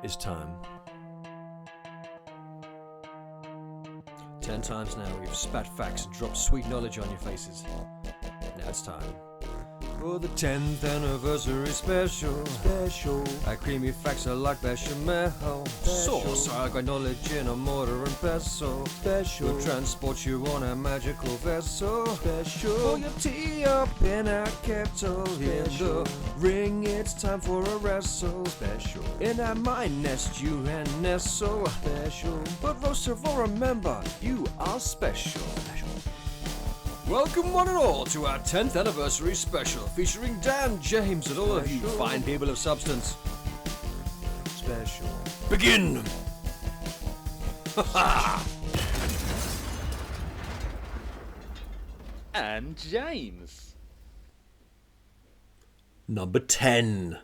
is time. 10 times now we've spat facts and dropped sweet knowledge on your faces. Now it's time for the 10th anniversary special. Our creamy facts are like bechamel. Sauce, I got knowledge in a mortar and pestle. We'll transport you on a magical vessel. Pour your tea up in our kettle. In the ring, it's time for a wrestle. In our mind nest, you and nestle. But most of all, remember, you are special. Welcome one and all to our 10th anniversary special featuring Dan, James and all of you fine people of substance. Special. Begin! And James. Number 10.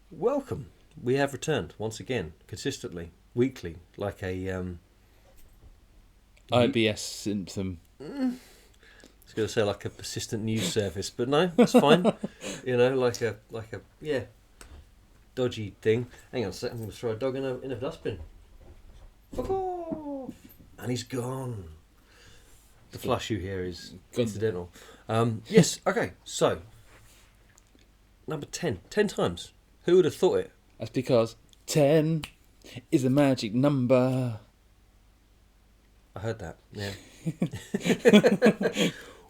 Welcome. We have returned once again, consistently, weekly, like a IBS symptom. I was going to say like a persistent news service, but no, that's fine. You know, like a dodgy thing. Hang on a second, I'm going to throw a dog in a dustbin. Fuck off! And he's gone. The flush you hear is incidental. Yes, okay, so number 10. 10 times. Who would have thought it? That's because 10 is a magic number. I heard that, yeah.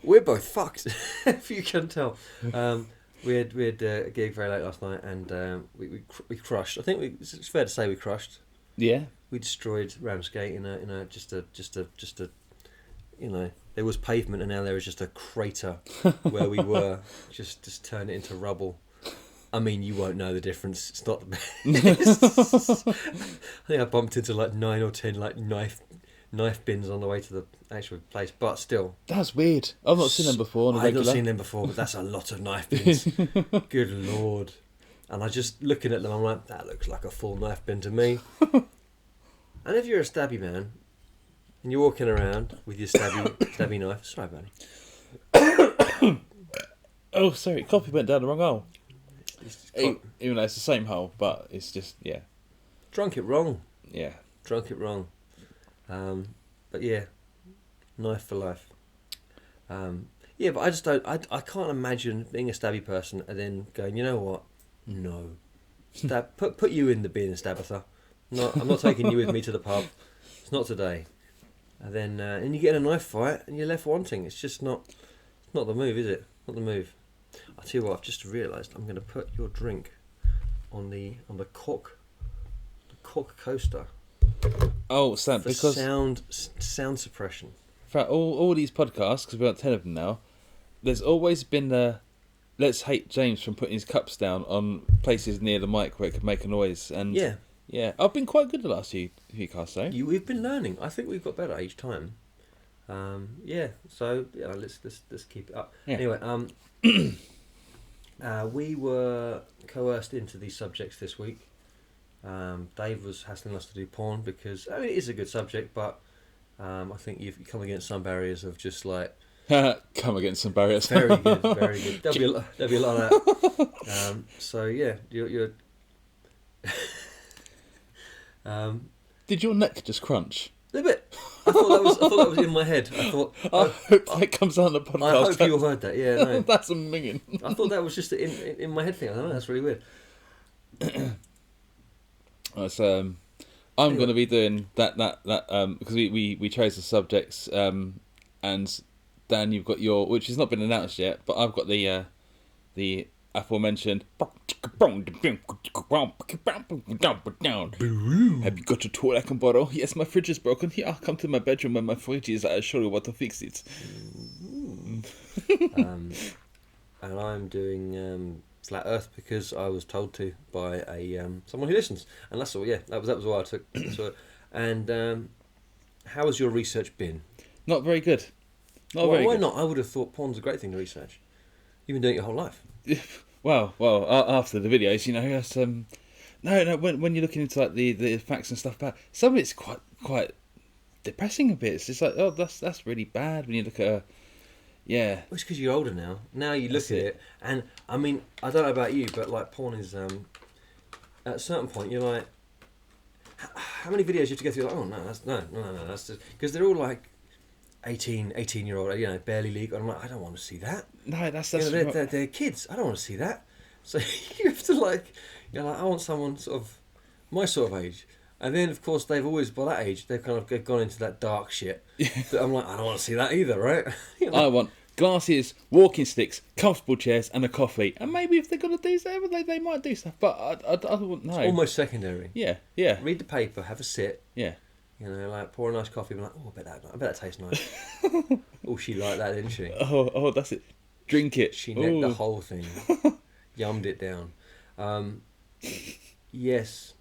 We're both fucked, if you can tell. We had a gig very late last night, and we crushed. I think it's fair to say we crushed. Yeah. We destroyed Ramsgate in a just a you know, there was pavement and now there is just a crater where we were. Just turn it into rubble. I mean, you won't know the difference. It's not the best. I think I bumped into like 9 or 10 like knife bins on the way to the actual place, but still. That's weird. I've not seen them before on a I've regular. not seen them before, but that's a lot of knife bins. Good lord. And I just looking at them, I'm like, that looks like a full knife bin to me. And if you're a stabby man and you're walking around with your stabby knife, sorry buddy. Oh, sorry, copy went down the wrong hole. Even though it's the same hole, but it's just, yeah. Drunk it wrong. Yeah. Drunk it wrong. But yeah, knife for life. Yeah, but I just don't. I can't imagine being a stabby person and then going, you know what? No, put you in the bin, Stabitha. I'm not taking you with me to the pub. It's not today. And then and you get in a knife fight and you're left wanting. It's just not. It's not the move, is it? Not the move. I'll tell you what. I've just realised I'm going to put your drink on the cork coaster. Oh, Sam, because sound suppression. For all these podcasts, because we've got 10 of them now, there's always been the let's hate James from putting his cups down on places near the mic where it could make a noise. And yeah, I've been quite good the last few casts, though. We've been learning. I think we've got better each time. Yeah. So yeah, let's keep it up. Yeah. Anyway, we were coerced into these subjects this week. Dave was hassling us to do porn because it is a good subject, but I think you've come against some barriers of just like come against some barriers. Very good, very good. There'll be a lot of that. So yeah, you're. Did your neck just crunch? A little bit. I thought that was in my head. I hope that comes out on the podcast. I hope you heard that. Yeah, no. That's a minging. I thought that was just in my head thing. I don't know. That's really weird. I'm going to be doing that because we chose the subjects, and Dan, you've got your, which has not been announced yet, but I've got the aforementioned. Have you got a tool I can borrow? Yes, my fridge is broken. Yeah, I'll come to my bedroom when my fridge is. I'll show you what to fix it. And I'm doing Flat Earth because I was told to by someone who listens, and that's all. Yeah, that was why I took. And how has your research been? Not very good. Why not? I would have thought porn's a great thing to research. You've been doing it your whole life. Well, after the videos, you know, that's, no. When you're looking into like the facts and stuff about some of it's quite depressing a bit. It's just like, oh, that's really bad when you look at Yeah. Well, it's because you're older now. Now you look at it, and I mean, I don't know about you, but like porn is, at a certain point, you're like, how many videos you have to go through? Like, oh no, that's just because they're all like 18-year-old, you know, barely legal. I'm like, I don't want to see that. No, that's You know, they're kids. I don't want to see that. So you have to like, you know, like I want someone sort of my sort of age. And then of course they've always by that age they've kind of gone into that dark shit. That I'm like, I don't want to see that either, right? You know? I want glasses, walking sticks, comfortable chairs, and a coffee. And maybe if they're gonna do stuff, they might do stuff. But I wouldn't know. It's almost secondary. Yeah, yeah. Read the paper, have a sit. Yeah. You know, like pour a nice coffee. And like, oh, I bet that tastes nice. Oh, she liked that, didn't she? Oh, that's it. Drink it. She necked the whole thing, yummed it down. Yes,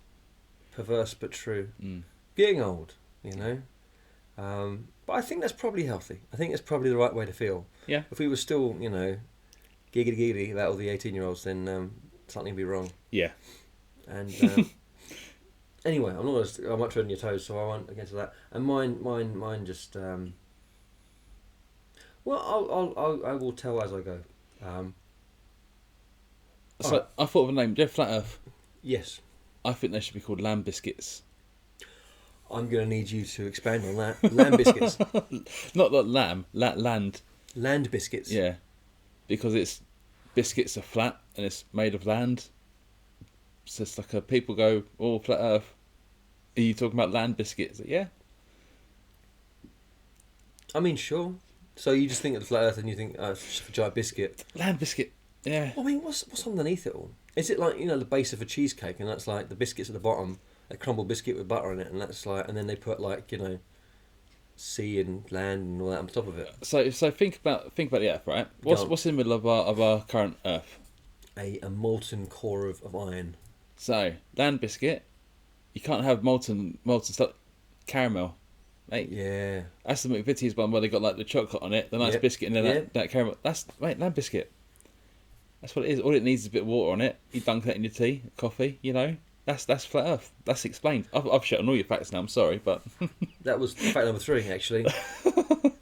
perverse but true. Getting old, you know. But I think that's probably healthy. I think it's probably the right way to feel. Yeah. If we were still, you know, giggity about all the 18-year-olds, then something would be wrong. Yeah. And anyway, I'm not treading your toes, so I won't get into that. And mine just. Well, I will tell as I go. So right. I thought of a name. Jeff Flat Earth. Yes. I think they should be called lamb biscuits. I'm going to need you to expand on that. Lamb biscuits. Not lamb, land. Land biscuits. Yeah, because it's biscuits are flat and it's made of land. So it's like people go, oh, flat Earth. Are you talking about land biscuits? Yeah. I mean, sure. So you just think of the flat Earth and you think, it's just a giant biscuit. Land biscuit. Yeah. I mean, what's underneath it all? Is it like, you know, the base of a cheesecake and that's like the biscuits at the bottom, a crumbled biscuit with butter in it, and that's like, and then they put like, you know, sea and land and all that on top of it. So think about the Earth, right? What's in the middle of our current Earth? A molten core of iron. So land biscuit, you can't have molten stuff. Caramel, mate. Yeah. That's the McVitie's one where they got like the chocolate on it, the nice biscuit, and then that caramel. That's land biscuit. That's what it is. All it needs is a bit of water on it. You dunk that in your tea, coffee. You know, that's flat Earth. That's explained. I've shut on all your facts now. I'm sorry, but that was fact number 3 actually. I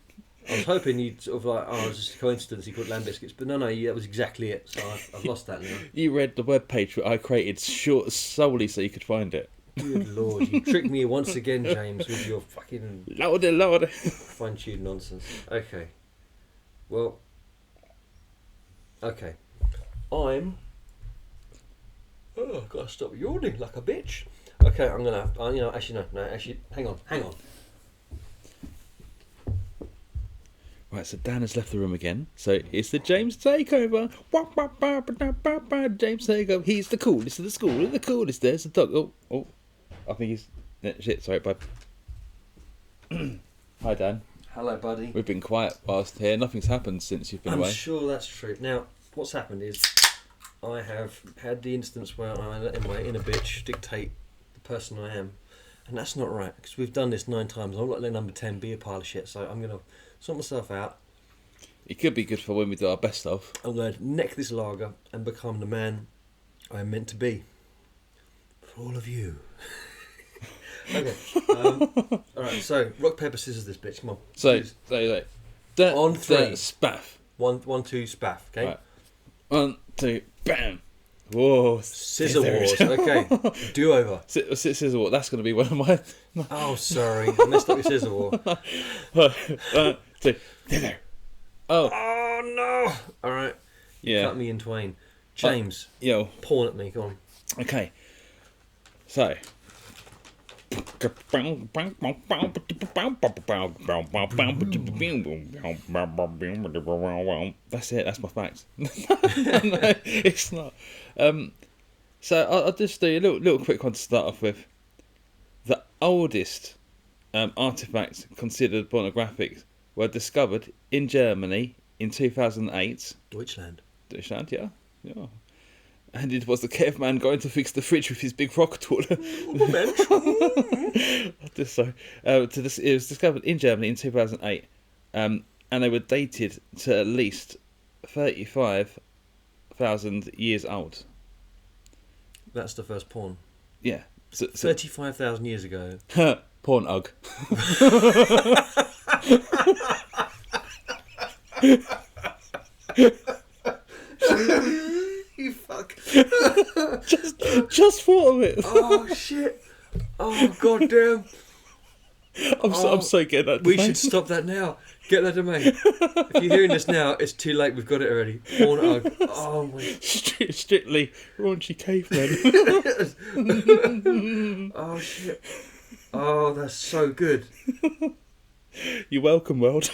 was hoping you'd sort of like, it was just a coincidence you put land biscuits, but no, that was exactly it. So I've lost that now. You read the webpage that I created solely so you could find it. Good Lord, you tricked me once again, James, with your fucking louder. fine-tuned nonsense. Okay. Well. Okay. I've got to stop yawning like a bitch. Okay, I'm gonna. Actually, hang on. Right, so Dan has left the room again. So it's the James takeover. James takeover. He's the coolest of the school. The coolest. There's the dog. Oh. I think he's... Shit, sorry, bud. Hi, Dan. Hello, buddy. We've been quiet whilst here. Nothing's happened since you've been away. I'm sure that's true. Now, what's happened is I have had the instance where I let my inner bitch dictate the person I am. And that's not right, because we've done this 9 times. I'm not letting number 10 be a pile of shit, so I'm going to sort myself out. It could be good for when we do our best of. I'm going to neck this lager and become the man I am meant to be. For all of you. Okay. Alright, so rock, paper, scissors this bitch, come on. So on 3. Spaff. 1, 2, spaff, okay? Right. 1, 2, bam. Whoa. Scissor wars, okay. Do over. Scissor war, that's going to be one of my... Oh, sorry. I messed up your scissor war. 1, 2, scissor. Oh, no. Alright. Yeah. Cut me in twain. James. Yo. Pawn at me, go on. Okay. So... That's it, that's my facts. No, it's not. So I'll just do a little quick one to start off with. The oldest artifacts considered pornographic were discovered in Germany in 2008. Deutschland, yeah. And it was the caveman going to fix the fridge with his big rock tool. It was discovered in Germany in 2008, and they were dated to at least 35,000 years old. That's the first porn. Yeah. So 35,000 years ago. Porn ugh. You fuck. just thought of it. Oh shit. Oh, goddamn. I'm so getting that. We should stop that now. Get that domain. If you're hearing this now, it's too late. We've got it already. Pornhub. Oh, my. Strictly raunchy cavemen. Oh, shit. Oh, that's so good. You're welcome, world.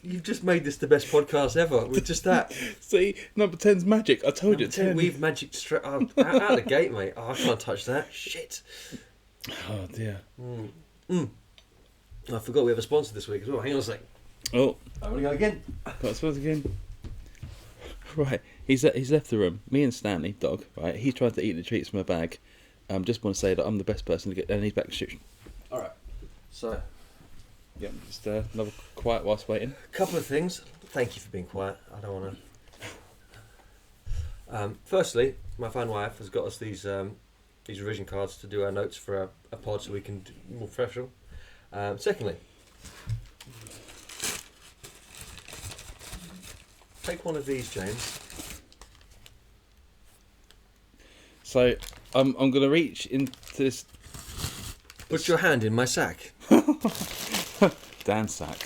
You've just made this the best podcast ever with just that. See, number 10's magic. I told you. 10. We've magic straight out the gate, mate. Oh, I can't touch that. Shit. Oh dear. I forgot we have a sponsor this week as well. Hang on a sec. Oh, I'm gonna go again. got a sponsor again. Right, he's left the room. Me and Stanley, dog. Right, he tried to eat the treats from a bag. Just want to say that I'm the best person to get. And he's back to shoot. All right. So, Yeah, just another quiet whilst waiting. couple of things. Thank you for being quiet. I don't want to. Firstly, my fine wife has got us these revision cards to do our notes for a pod, so we can do more professional. Secondly, take one of these, James. So I'm gonna reach into this Put your hand in my sack. Dan sack.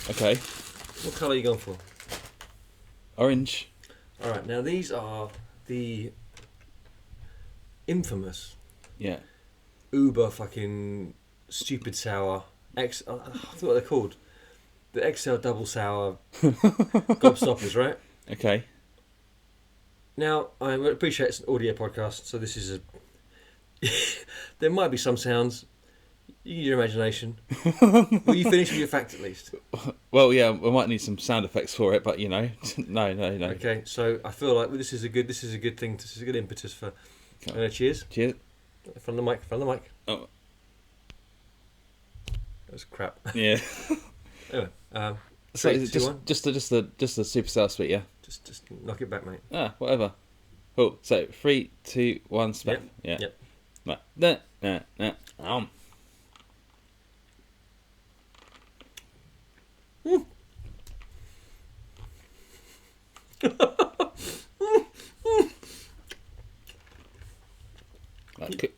Okay, What colour are you going for? orange. All right. Now these are the infamous Yeah. uber fucking stupid sour I forgot what they're called. The XL double sour gobstoppers, right? Okay. Now, I appreciate it's an audio podcast, so this is there might be some sounds. You use your imagination. Will you finish with your fact at least? Well, yeah, we might need some sound effects for it, but you know, no. Okay, so I feel like this is a good thing. This is a good impetus for. Cheers. Cheers. From the mic. Oh. That was crap. Yeah. Anyway, So three, is it two, one. just a super sour sweet, yeah? Just knock it back, mate. Whatever. Cool. So 3, 2, 1, smack. Yeah. Yep. Right.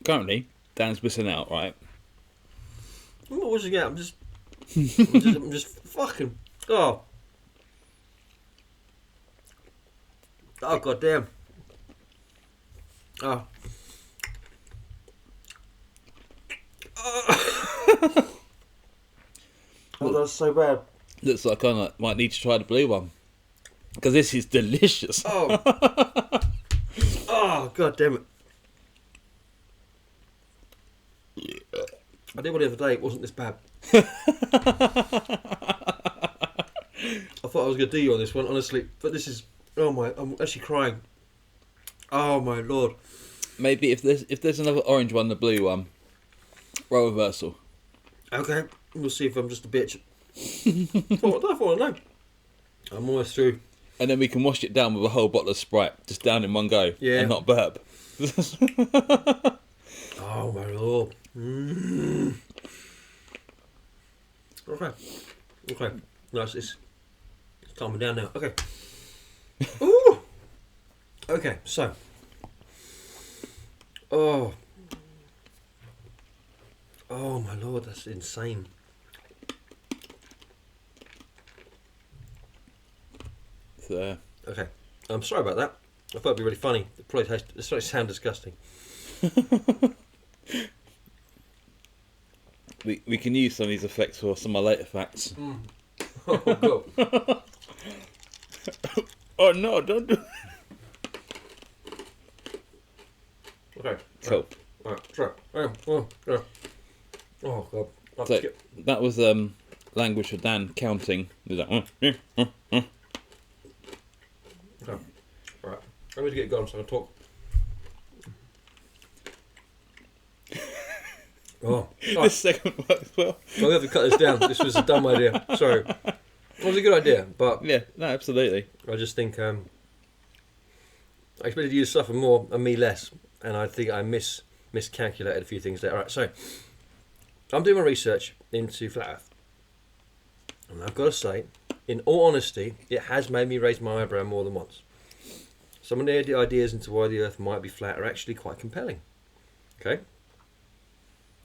Currently, Dan's whistling out, right? I'm not wishing out. I'm just fucking. Oh. Oh, goddamn. Oh. Oh, that's so bad. Looks like I might need to try the blue one. Because this is delicious. Oh. Oh, god damn it. I did one the other day, it wasn't this bad. I thought I was going to do you on this one, honestly. But this is... Oh my... I'm actually crying. Oh my lord. Maybe if there's another orange one, the blue one, role reversal. Okay, we'll see if I'm just a bitch. I thought I know. I'm almost through. And then we can wash it down with a whole bottle of Sprite, just down in one go, Yeah. and not burp. Oh my lord. Mm. Okay. No, it's calming down now. Okay. Ooh. Okay, so. Oh my lord, that's insane. So, Okay, I'm sorry about that. I thought it'd be really funny. It probably sound disgusting. we can use some of these effects for some of my later facts. Oh god. Oh no, don't do. Okay. Cool. Alright, sorry. Oh god. So that was language for Dan counting. He was like, Okay. Alright. I need to get going so I can talk. Oh. This segment works well. I'm going to have to cut this down. This was a dumb idea. Sorry. It was a good idea, but Yeah, no, absolutely. I just think I expected you to suffer more and me less, and I think I miscalculated a few things there. Alright, so I'm doing my research into Flat Earth, and I've got to say, in all honesty, it has made me raise my eyebrow more than once. Some of the ideas into why the Earth might be flat are actually quite compelling. Okay.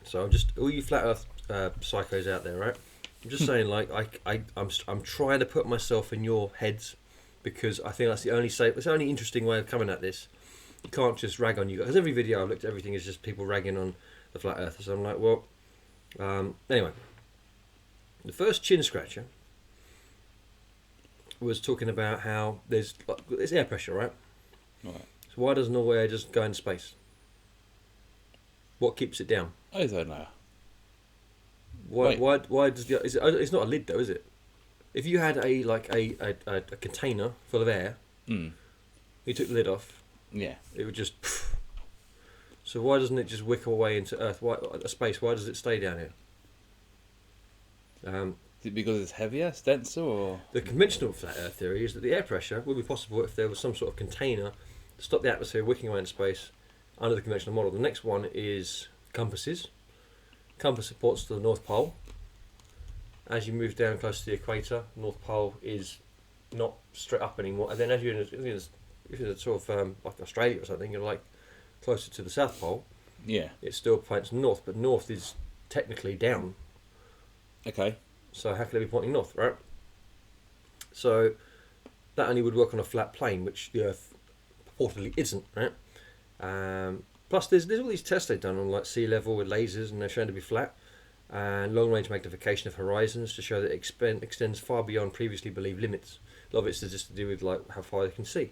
So I'm just all you flat Earth psychos out there, right? I'm just saying, like, I'm trying to put myself in your heads because I think that's the only safe, it's the only interesting way of coming at this. You can't just rag on you guys. Because every video I've looked at, everything is just people ragging on the flat Earth. So I'm like, well, anyway, the first chin scratcher was talking about how there's air pressure, right? Right. So why doesn't all air just go in space? What keeps it down? I don't know. Why does it's not a lid though, is it? If you had a container full of air, you took the lid off, Yeah. it would just. So why doesn't it just wick away into Earth? Why space? Why does it stay down here? Is it because it's heavier, it's denser, or The conventional flat Earth theory is that the air pressure would be possible if there was some sort of container to stop the atmosphere wicking away into space under the conventional model. The next one is compasses. Compass supports to the North Pole. As you move down close to the equator, North Pole is not straight up anymore. And then as you're in a sort of like Australia or something, you're like closer to the South Pole. yeah? It still points north, but north is technically down. Okay. So how can it be pointing north, right? So that only would work on a flat plane, which the Earth purportedly isn't, right? Plus, there's all these tests they've done on like sea level with lasers, and they're shown to be flat, and long range magnification of horizons to show that it extends far beyond previously believed limits. A lot of it's just to do with like how far they can see.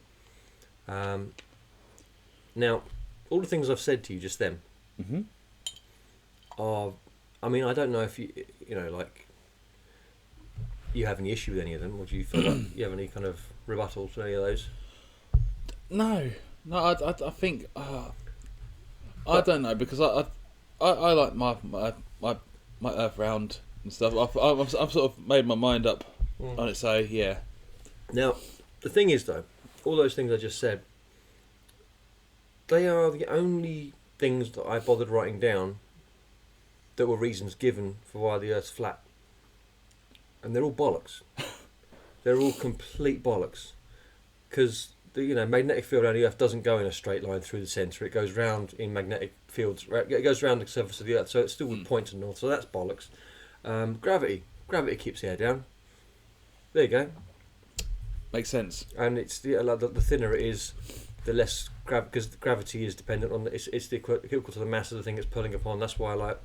Now, all the things I've said to you just then are, I mean, I don't know if you have any issue with any of them, or do you feel like you have any kind of rebuttal to any of those? No, I think I don't know, because I like my Earth round and stuff. I've sort of made my mind up on it, so yeah. Now, the thing is though, all those things I just said, they are the only things that I bothered writing down that were reasons given for why the Earth's flat. And they're all bollocks. They're all complete bollocks. Because the magnetic field around the Earth doesn't go in a straight line through the centre. It goes round in magnetic fields. Right? It goes round the surface of the Earth, so it still would point to north. So that's bollocks. Gravity keeps the air down. There you go. Makes sense. And it's the thinner it is, the less because gravity is dependent on it's equal to the mass of the thing it's pulling upon. That's why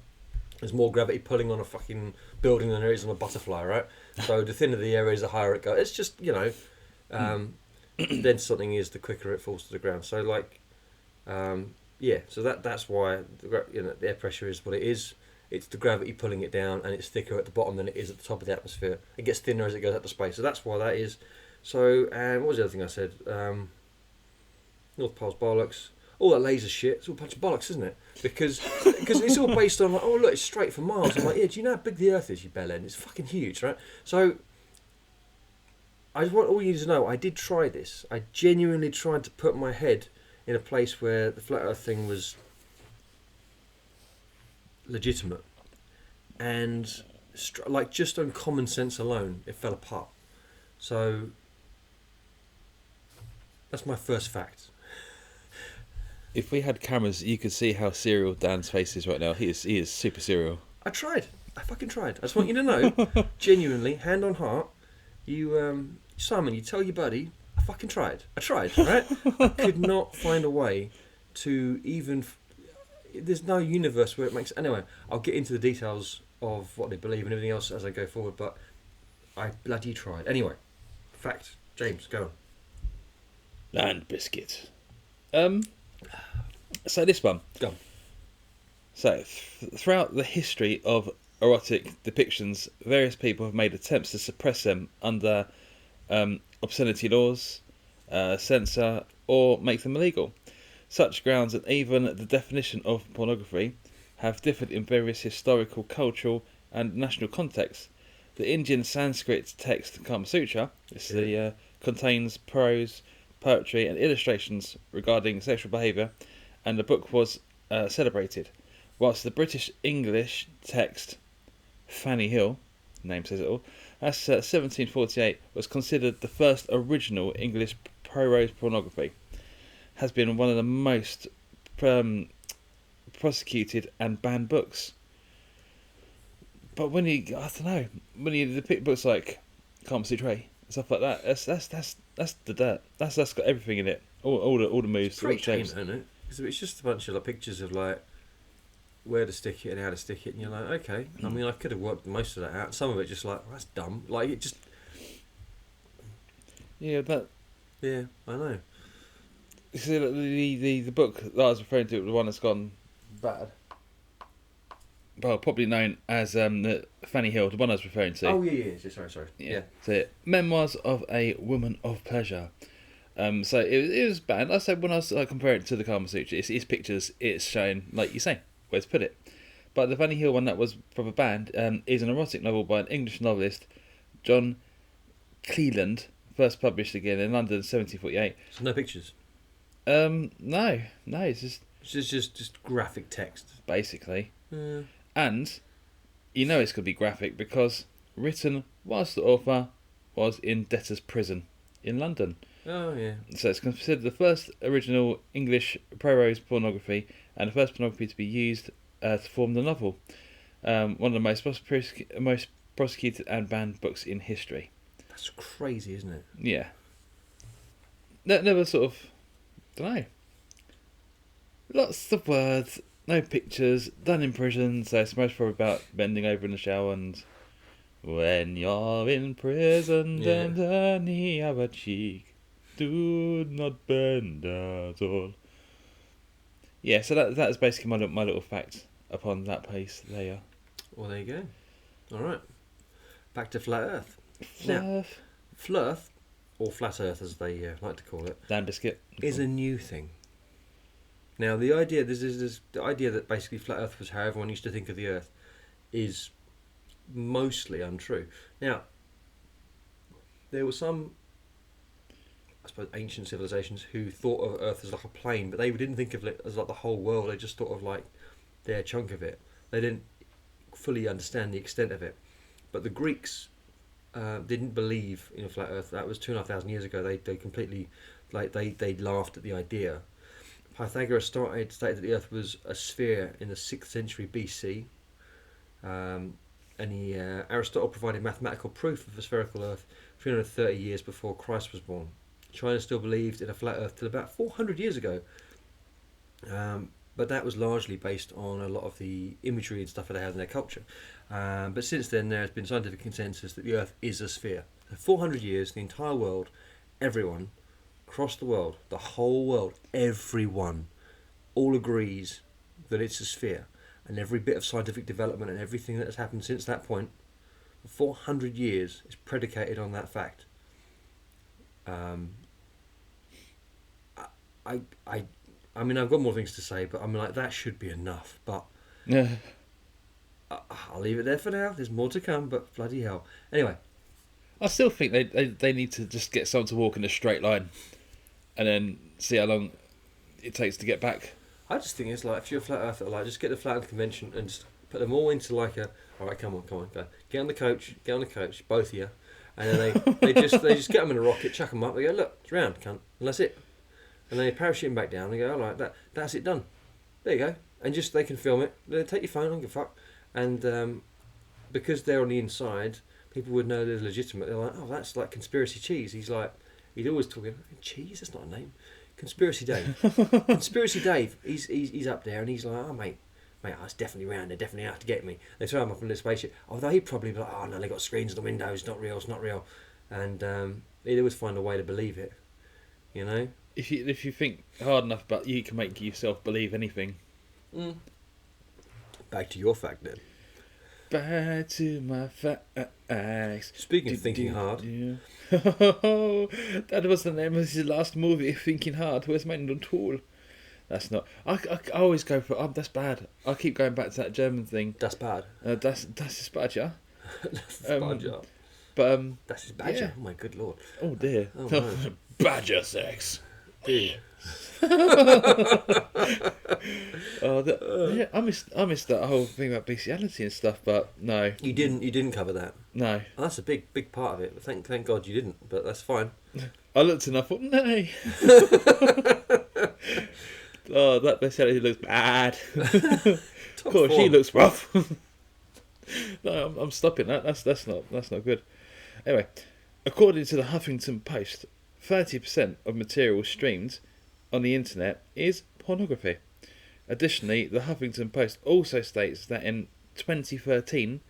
there's more gravity pulling on a fucking building than there is on a butterfly, right? So the thinner the air is, the higher it goes. It's just then something is, the quicker it falls to the ground. So so that's why the air pressure is what it is. It's the gravity pulling it down, and it's thicker at the bottom than it is at the top of the atmosphere. It gets thinner as it goes up to space. So that's why that is. So what was the other thing I said? North Pole's bollocks. All that laser shit, it's all a bunch of bollocks, isn't it? Because it's all based on like, oh look, it's straight for miles. I'm like, yeah, do you know how big the Earth is, you bellend? It's fucking huge, right? So I just want all you to know, I did try this. I genuinely tried to put my head in a place where the flat Earth thing was legitimate, and just on common sense alone, it fell apart. So that's my first fact. If we had cameras, you could see how serial Dan's face is right now. He is super serial. I tried. I fucking tried. I just want you to know, genuinely, hand on heart, you, Simon, you tell your buddy, I fucking tried. I tried, right? I could not find a way to even... There's no universe where it makes... Anyway, I'll get into the details of what they believe and everything else as I go forward, but I bloody tried. Anyway, fact. James, go on. Land biscuit. So this one. Go on. So throughout the history of erotic depictions, various people have made attempts to suppress them under obscenity laws, censor, or make them illegal. Such grounds and even the definition of pornography have differed in various historical, cultural, and national contexts. The Indian Sanskrit text Kama Sutra contains prose, poetry, and illustrations regarding sexual behaviour, and the book was celebrated, whilst the British English text Fanny Hill, name says it all, as 1748 was considered the first original English prose pornography, has been one of the most prosecuted and banned books. But when you, I don't know, when you depict books like Kama Sutra and stuff like that, that's the dirt. That's got everything in it. All the moves, all the Pretty tame, shapes. isn't it? Because it's just a bunch of like pictures of like where to stick it and how to stick it, and you're like, okay. I mean, I could have worked most of that out. Some of it just like, oh, that's dumb. Like it just. Yeah, that. Yeah, I know. You see, the book that I was referring to, the one that's gone bad. Well, probably known as the Fanny Hill, the one I was referring to. Oh yeah. Sorry. Yeah. So, Memoirs of a Woman of Pleasure. So it was bad. I said when I was comparing it to the Kama Sutra, it's pictures, it's showing, like you say, where to put it. But the Fanny Hill one that was proper banned is an erotic novel by an English novelist, John Cleland, first published again in London in 1748. So no pictures. No, it's Just graphic text. basically. And you know it's going to be graphic because written whilst the author was in debtor's prison in London. Oh yeah. So it's considered the first original English prose pornography and the first pornography to be used to form the novel. One of the most prosecuted and banned books in history. That's crazy, isn't it? Yeah. Never sort of, don't know. Lots of words. No pictures, done in prison, so it's most probably about bending over in the shower and when you're in prison, bend the knee of a cheek, do not bend at all. Yeah, so that is basically my little fact upon that piece there. Well, there you go. All right, back to flat Earth. Fluff. Flirth, or flat Earth as they like to call it, Dan Biscuit. is a new thing. Now, the idea the idea that basically flat Earth was how everyone used to think of the Earth is mostly untrue. Now, there were some, I suppose, ancient civilizations who thought of Earth as like a plane, but they didn't think of it as like the whole world. They just thought of like their chunk of it. They didn't fully understand the extent of it. But the Greeks didn't believe in a flat Earth. That was 2,500 years ago. They completely they laughed at the idea. Pythagoras stated that the Earth was a sphere in the 6th century BC, and Aristotle provided mathematical proof of a spherical Earth 330 years before Christ was born. China still believed in a flat Earth till about 400 years ago, but that was largely based on a lot of the imagery and stuff that they had in their culture. But since then, there has been scientific consensus that the Earth is a sphere. For 400 years, the entire world, everyone, across the world, the whole world, everyone, all agrees that it's a sphere. And every bit of scientific development and everything that has happened since that point, for 400 years, is predicated on that fact. I mean, I've got more things to say, but I mean, like, that should be enough. But Yeah. I'll leave it there for now. There's more to come, but bloody hell. Anyway. I still think they need to just get someone to walk in a straight line and then see how long it takes to get back. I just think it's like, if you're a flat earther, like, just get the flat earth convention and just put them all into like a, alright, come on, go. Get on the coach, both of you. And then they just get them in a rocket, chuck them up, they go, look, it's round, cunt. And that's it. And then they parachute them back down and they go, alright, that's it done. There you go. And just, they can film it. They take your phone, don't give a fuck. And because they're on the inside, people would know they're legitimate. They're like, oh, that's like Conspiracy Cheese. He's always talking, cheese, that's not a name. Conspiracy Dave. Conspiracy Dave, he's up there and he's like, oh, mate, it's definitely round, they're definitely out to get me. They throw him up in the spaceship. Although he'd probably be like, oh no, they got screens in the windows, it's not real. And they'd always find a way to believe it, you know? If you think hard enough, but you can make yourself believe anything. Mm. Back to your fact then. Back to my facts. Speaking of thinking hard. Yeah. That was the name of his last movie, Thinking Hard. Where's my tool? That's not. I always go for. Oh, that's bad. I keep going back to that German thing. That's bad. Das ist bad, ja. That's bad, yeah. But that's his badger. Yeah. Oh my good lord. Oh dear. Oh, no. Badger sex. Dude. Yeah, I missed that whole thing about bestiality and stuff, but no. You didn't cover that. No. Oh, that's a big part of it. Thank God you didn't, but that's fine. I looked and I thought, nay. Oh, that bestiality looks bad. Of Top course, she form. looks rough. No, I'm stopping that. That's not good. Anyway, according to the Huffington Post, 30% of material streamed on the internet is pornography. Additionally, the Huffington Post also states that in 2013,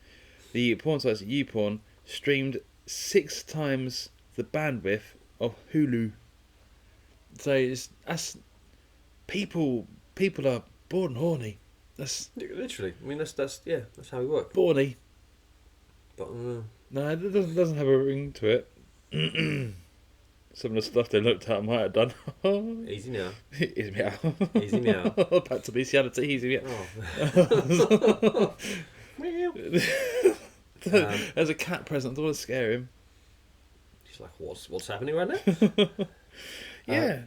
the porn site YouPorn streamed 6 times the bandwidth of Hulu. So that's people are born horny. That's Literally. I mean, that's how we work. borny. But No, it doesn't have a ring to it. Some of the stuff they looked at might have done. easy now. Easy meow. Easy meow. Back to bestiality. Easy meow. Oh. There's a cat present. Don't want to scare him. She's like, what's happening right now? Yeah.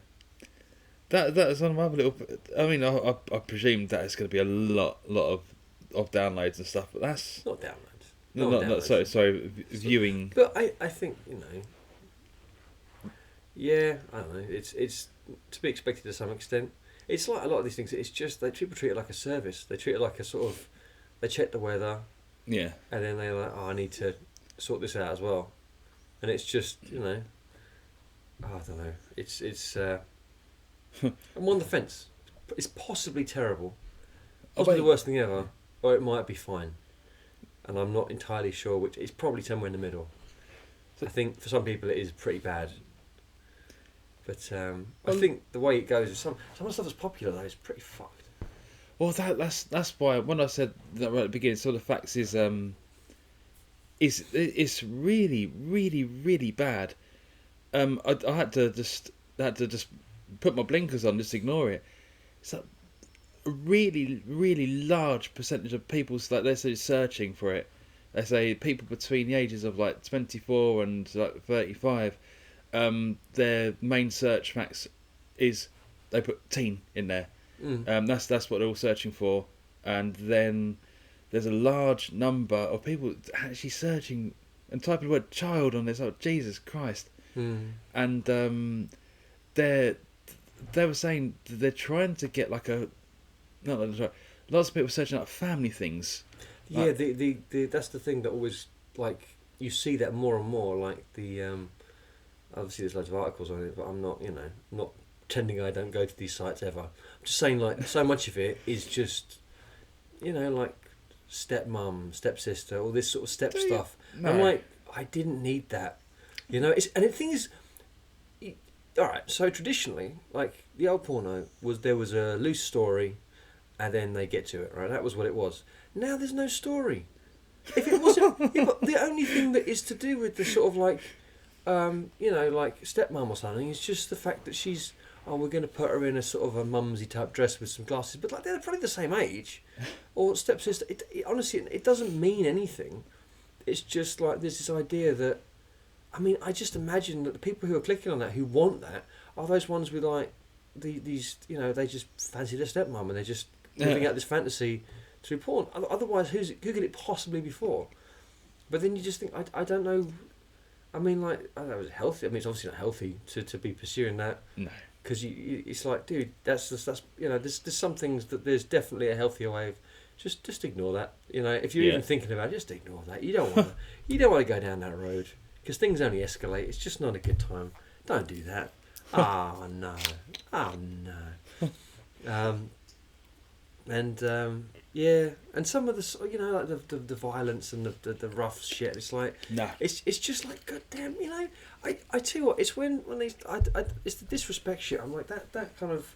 That is one of my other little. I mean, I presume that is going to be a lot of downloads and stuff, but that's Not downloads. not downloads. sorry viewing. But I think yeah, I don't know. It's to be expected to some extent. It's like a lot of these things. It's just people treat it like a service. They treat it like a sort of. They check the weather. Yeah. And then they're like, I need to sort this out as well. And it's just I don't know. It's. I'm on the fence. It's possibly terrible. Possibly the worst thing ever, or it might be fine. And I'm not entirely sure which. It's probably somewhere in the middle. I think for some people it is pretty bad. But I think the way it goes, some of the stuff that's popular though is pretty fucked. Well, that's why when I said that right at the beginning, so the facts is it's really really bad. I had to just put my blinkers on, just ignore it. It's a really large percentage of people like they're searching for it. They say people between the ages of like 24 and like 35. Their main search facts is they put teen in there. That's what they're all searching for, and then there's a large number of people actually searching and typing the word child on this. Oh, Jesus Christ! And they were saying they're trying to get like a lots of people searching up family things. Yeah, the that's the thing that always like you see that more and more like the obviously there's loads of articles on it, but I'm not not pretending I don't go to these sites ever. I'm just saying like so much of it is just like stepmom, stepsister, all this sort of step stuff. No. I'm like I didn't need that, It's and the thing is, all right. So traditionally, like the old porno there was a loose story, and then they get to it. Right, that was what it was. Now there's no story. If it wasn't, but the only thing that is to do with the sort of like. Like stepmom or something. It's just the fact that she's. Oh, we're going to put her in a sort of a mumsy type dress with some glasses, but like they're probably the same age. Or stepsister. It honestly, it doesn't mean anything. It's just like there's this idea that. I mean, I just imagine that the people who are clicking on that, who want that, are those ones with like these. They just fancy their stepmom and they're just living out this fantasy through porn. Otherwise, who could it possibly be for? But then you just think, I don't know. I mean, like, I don't know, it's healthy. I mean, it's obviously not healthy to be pursuing that. No. Because it's like, dude, that's there's some things that there's definitely a healthier way of, just ignore that. If you're even thinking about it, just ignore that. You don't want to go down that road because things only escalate. It's just not a good time. Don't do that. Oh no. And some of the like the violence and the rough shit. It's like it's just like goddamn. I tell you what. It's when they it's the disrespect shit. I'm like that kind of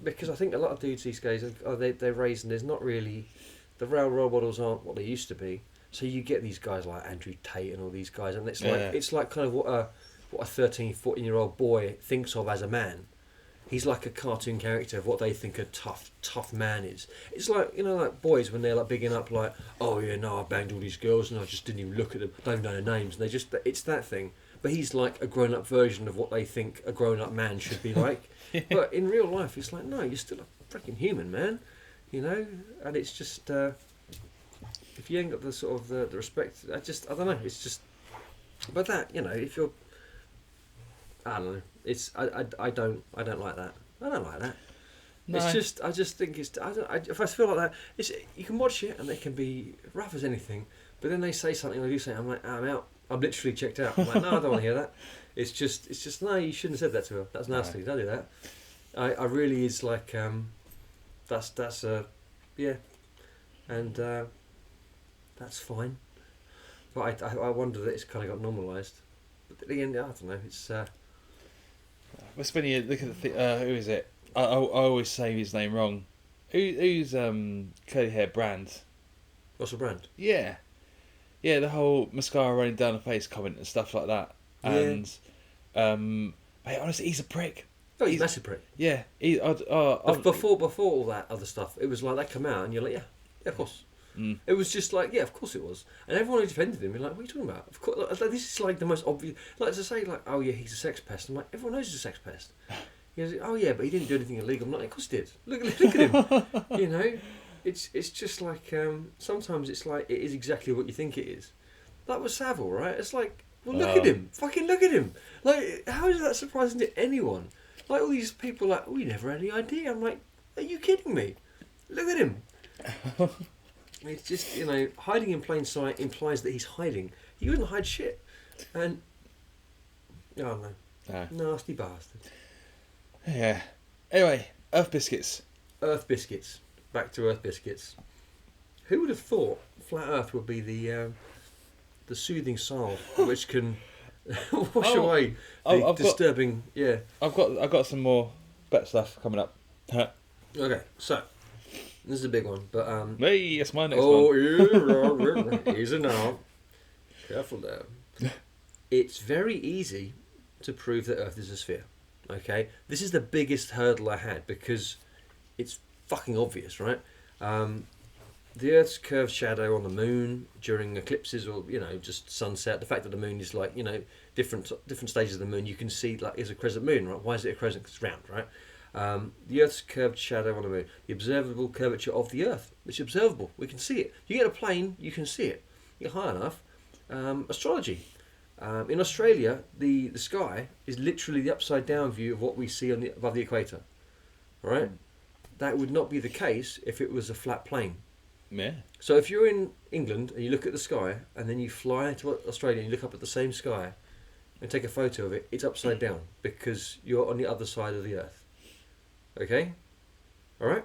because I think a lot of dudes these days they're raised and there's not really the real role models aren't what they used to be. So you get these guys like Andrew Tate and all these guys, and it's like kind of what a 13, 14-year-old boy thinks of as a man. He's like a cartoon character of what they think a tough man is. It's like, like boys when they're like bigging up like, oh yeah, no, I banged all these girls and I just didn't even look at them, don't even know their names. And it's that thing. But he's like a grown-up version of what they think a grown-up man should be like. But in real life, it's like, no, you're still a freaking human, man. And it's just, if you ain't got the sort of the respect, I don't know, it's just, but that, if you're, I don't know. It's I don't like that. I don't like that. No. It's just, I just think it's. If I feel like that, you can watch it and it can be rough as anything, but then they say something, or they do something, I'm like, I'm out. I'm literally checked out. I'm like, no, I don't want to hear that. It's just no, you shouldn't have said that to her. That's nasty. No. Don't do that. I really is like, that's yeah, and that's fine. But I wonder that it's kind of got normalised. But again, I don't know. It's. But when you look at the who is it? I always say his name wrong. Who's curly hair brand? What's a brand? Yeah, the whole mascara running down the face comment and stuff like that. And mate, honestly, he's a prick. Oh, he's a massive prick. Yeah, Before all that other stuff, it was like they come out and you're like, yeah, of course. Mm. It was just like, yeah, of course it was. And everyone who defended him, you're like, what are you talking about? Of course, like, this is like the most obvious. Like to say, like, oh yeah, he's a sex pest. I'm like, everyone knows he's a sex pest. He goes, oh yeah, but he didn't do anything illegal. I'm like, of course he did. Look at him. You know, it's just like sometimes it's like it is exactly what you think it is. That was Savile, right? It's like, well, look at him. Fucking look at him. Like, how is that surprising to anyone? Like all these people, like, we never had any idea. I'm like, are you kidding me? Look at him. It's just, you know, hiding in plain sight implies that he's hiding. He wouldn't hide shit. And, oh no, nasty bastard. Yeah. Anyway, Earth biscuits. Earth biscuits. Back to Earth biscuits. Who would have thought flat Earth would be the soothing salve which can wash away the disturbing? Yeah. I've got some more better stuff coming up. Okay, so this is a big one, but Hey, that's my next one. oh yeah, easy now. Careful there. It's very easy to prove that Earth is a sphere. Okay, this is the biggest hurdle I had because it's fucking obvious, right? The Earth's curved shadow on the moon during eclipses, or you know, just sunset. The fact that the moon is like, you know, different stages of the moon, you can see like is a crescent moon, right? Why is it a crescent? 'Cause it's round, right? The Earth's curved shadow on the moon, the observable curvature of the Earth, which is observable. We can see it. You get a plane, you can see it. You're high enough. Astrology. In Australia, the sky is literally the upside down view of what we see above the equator. All right? That would not be the case if it was a flat plane. Yeah. So if you're in England and you look at the sky and then you fly to Australia and you look up at the same sky and take a photo of it, it's upside down because you're on the other side of the Earth. Okay? All right?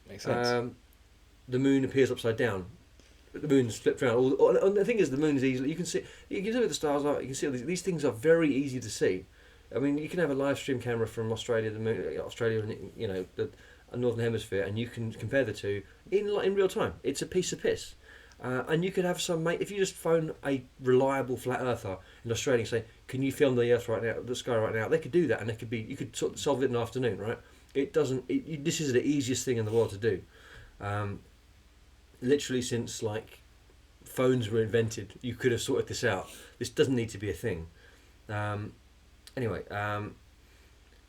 Makes sense. The moon appears upside down. The moon's flipped around. And the thing is, the moon is easily. You can see where the stars are. You can see all these things are very easy to see. I mean, you can have a live stream camera from Australia, and you know the northern hemisphere, and you can compare the two in real time. It's a piece of piss. And you could have some mate if you just phone a reliable flat earther in Australia and say, "Can you film the Earth right now, the sky right now?" They could do that, and you could sort of solve it in an afternoon, right? It doesn't. This is the easiest thing in the world to do. Literally since like phones were invented, you could have sorted this out. This doesn't need to be a thing. Anyway,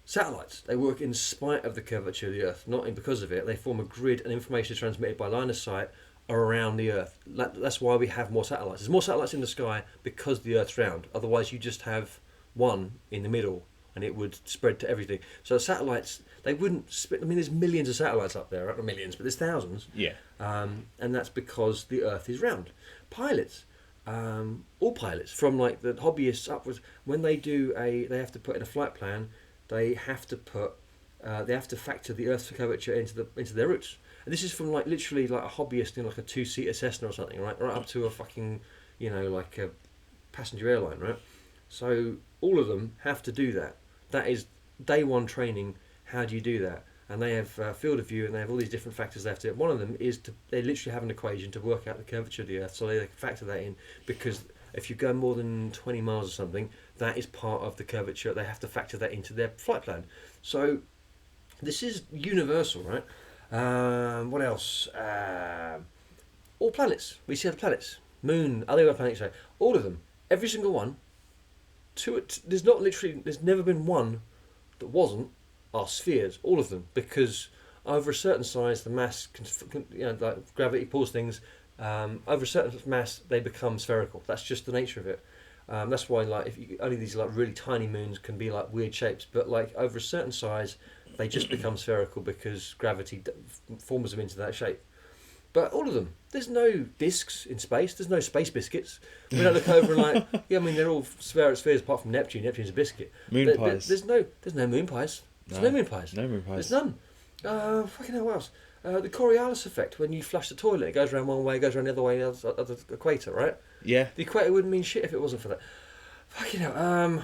satellites, they work in spite of the curvature of the Earth, not because of it. They form a grid and information is transmitted by line of sight around the Earth. That's why we have more satellites. There's more satellites in the sky because the Earth's round. Otherwise you just have one in the middle and it would spread to everything. So satellites, they wouldn't split. I mean, there's millions of satellites up there, not millions, but there's thousands. Yeah. And that's because the Earth is round. Pilots, all pilots, from like the hobbyists upwards, when they they have to put in a flight plan, they have to factor the Earth's curvature into their routes. And this is from like literally like a hobbyist in like a 2-seater Cessna or something, right up to a fucking, you know, like a passenger airline, right? So all of them have to do that. That is day one training. How do you do that? And they have field of view, and they have all these different factors they have to. One of them is they literally have an equation to work out the curvature of the Earth, so they can factor that in, because if you go more than 20 miles or something, that is part of the curvature. They have to factor that into their flight plan. So this is universal, right? What else? All planets. We see other planets, moon, other planets. Sorry, all of them, every single one. There's never been one that wasn't. Are spheres, all of them, because over a certain size, the mass, like gravity pulls things. Over a certain mass, they become spherical. That's just the nature of it. That's why, like, only these like really tiny moons can be like weird shapes. But like over a certain size, They just become spherical because gravity forms them into that shape. But all of them, there's no discs in space. There's no space biscuits. We don't look over and like, yeah, I mean, they're all spheres apart from Neptune. Neptune's a biscuit. Moon pies. There's no moon pies. There's no moon pies. No moon pies. There's none. Fucking hell, what else? The Coriolis effect. When you flush the toilet, it goes around one way, it goes around the other way, at the equator, right? Yeah. The equator wouldn't mean shit if it wasn't for that. Fucking hell.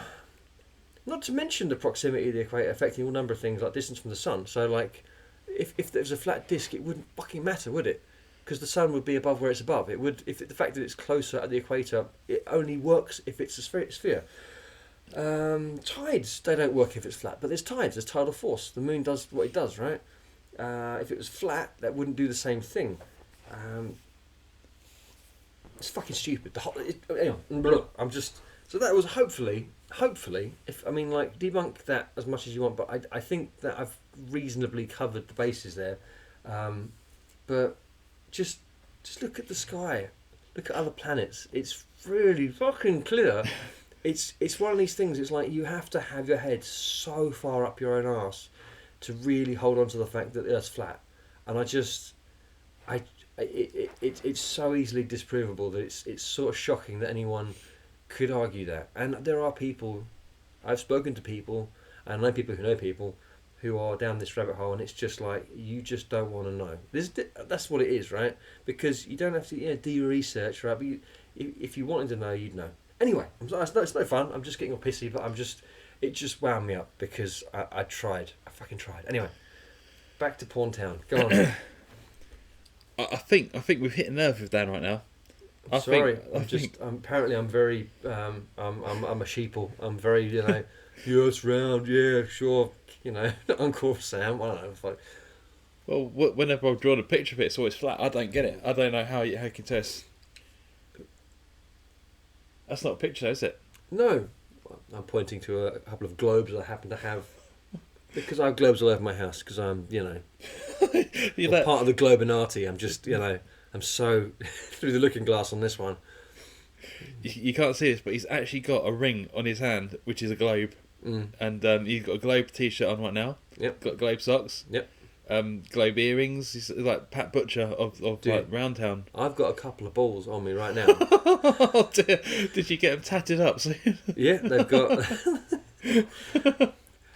Not to mention the proximity of the equator affecting all number of things like distance from the sun. So, like, if there was a flat disk, it wouldn't fucking matter, would it? Because the sun would be above where it's above. It would, if the fact that it's closer at the equator, it only works if it's a sphere. Tides, they don't work if it's flat, but there's tides. There's tidal force. The moon does what it does, right? If it was flat, that wouldn't do the same thing. It's fucking stupid. Anyway, I'm just. So that was hopefully, if I mean, like, debunk that as much as you want, but I think that I've reasonably covered the bases there. But just look at the sky, look at other planets. It's really fucking clear. It's one of these things. It's like you have to have your head so far up your own arse to really hold on to the fact that the Earth's flat. And it's so easily disprovable that it's sort of shocking that anyone could argue that. And there are people, I've spoken to people, and I know people who know people who are down this rabbit hole, and it's just like, you just don't want to know. That's what it is, right? Because you don't have to do your research, right? But if you wanted to know, you'd know. Anyway, it's no fun. I'm just getting all pissy, but it just wound me up because I tried. I fucking tried. Anyway, back to Porn Town. Go on. I think we've hit a nerve with Dan right now. Apparently I'm very I'm a sheeple. I'm very yeah, it's round, yeah, sure, Uncle Sam. I don't know. It's like, well, whenever I've drawn a picture of it, it's always flat. I don't get it. I don't know how you can test. That's not a picture, is it? No, I'm pointing to a couple of globes I happen to have because I have globes all over my house because I'm part of the Globinati. I'm just I'm so through the looking glass on this one. You can't see this, but he's actually got a ring on his hand, which is a globe. And he's got a globe t-shirt on right now. Yep. Got globe socks. Yep. Globe earrings. He's like Pat Butcher of like Roundtown. I've got a couple of balls on me right now. Oh dear! Did you get them tatted up? Yeah, they've got.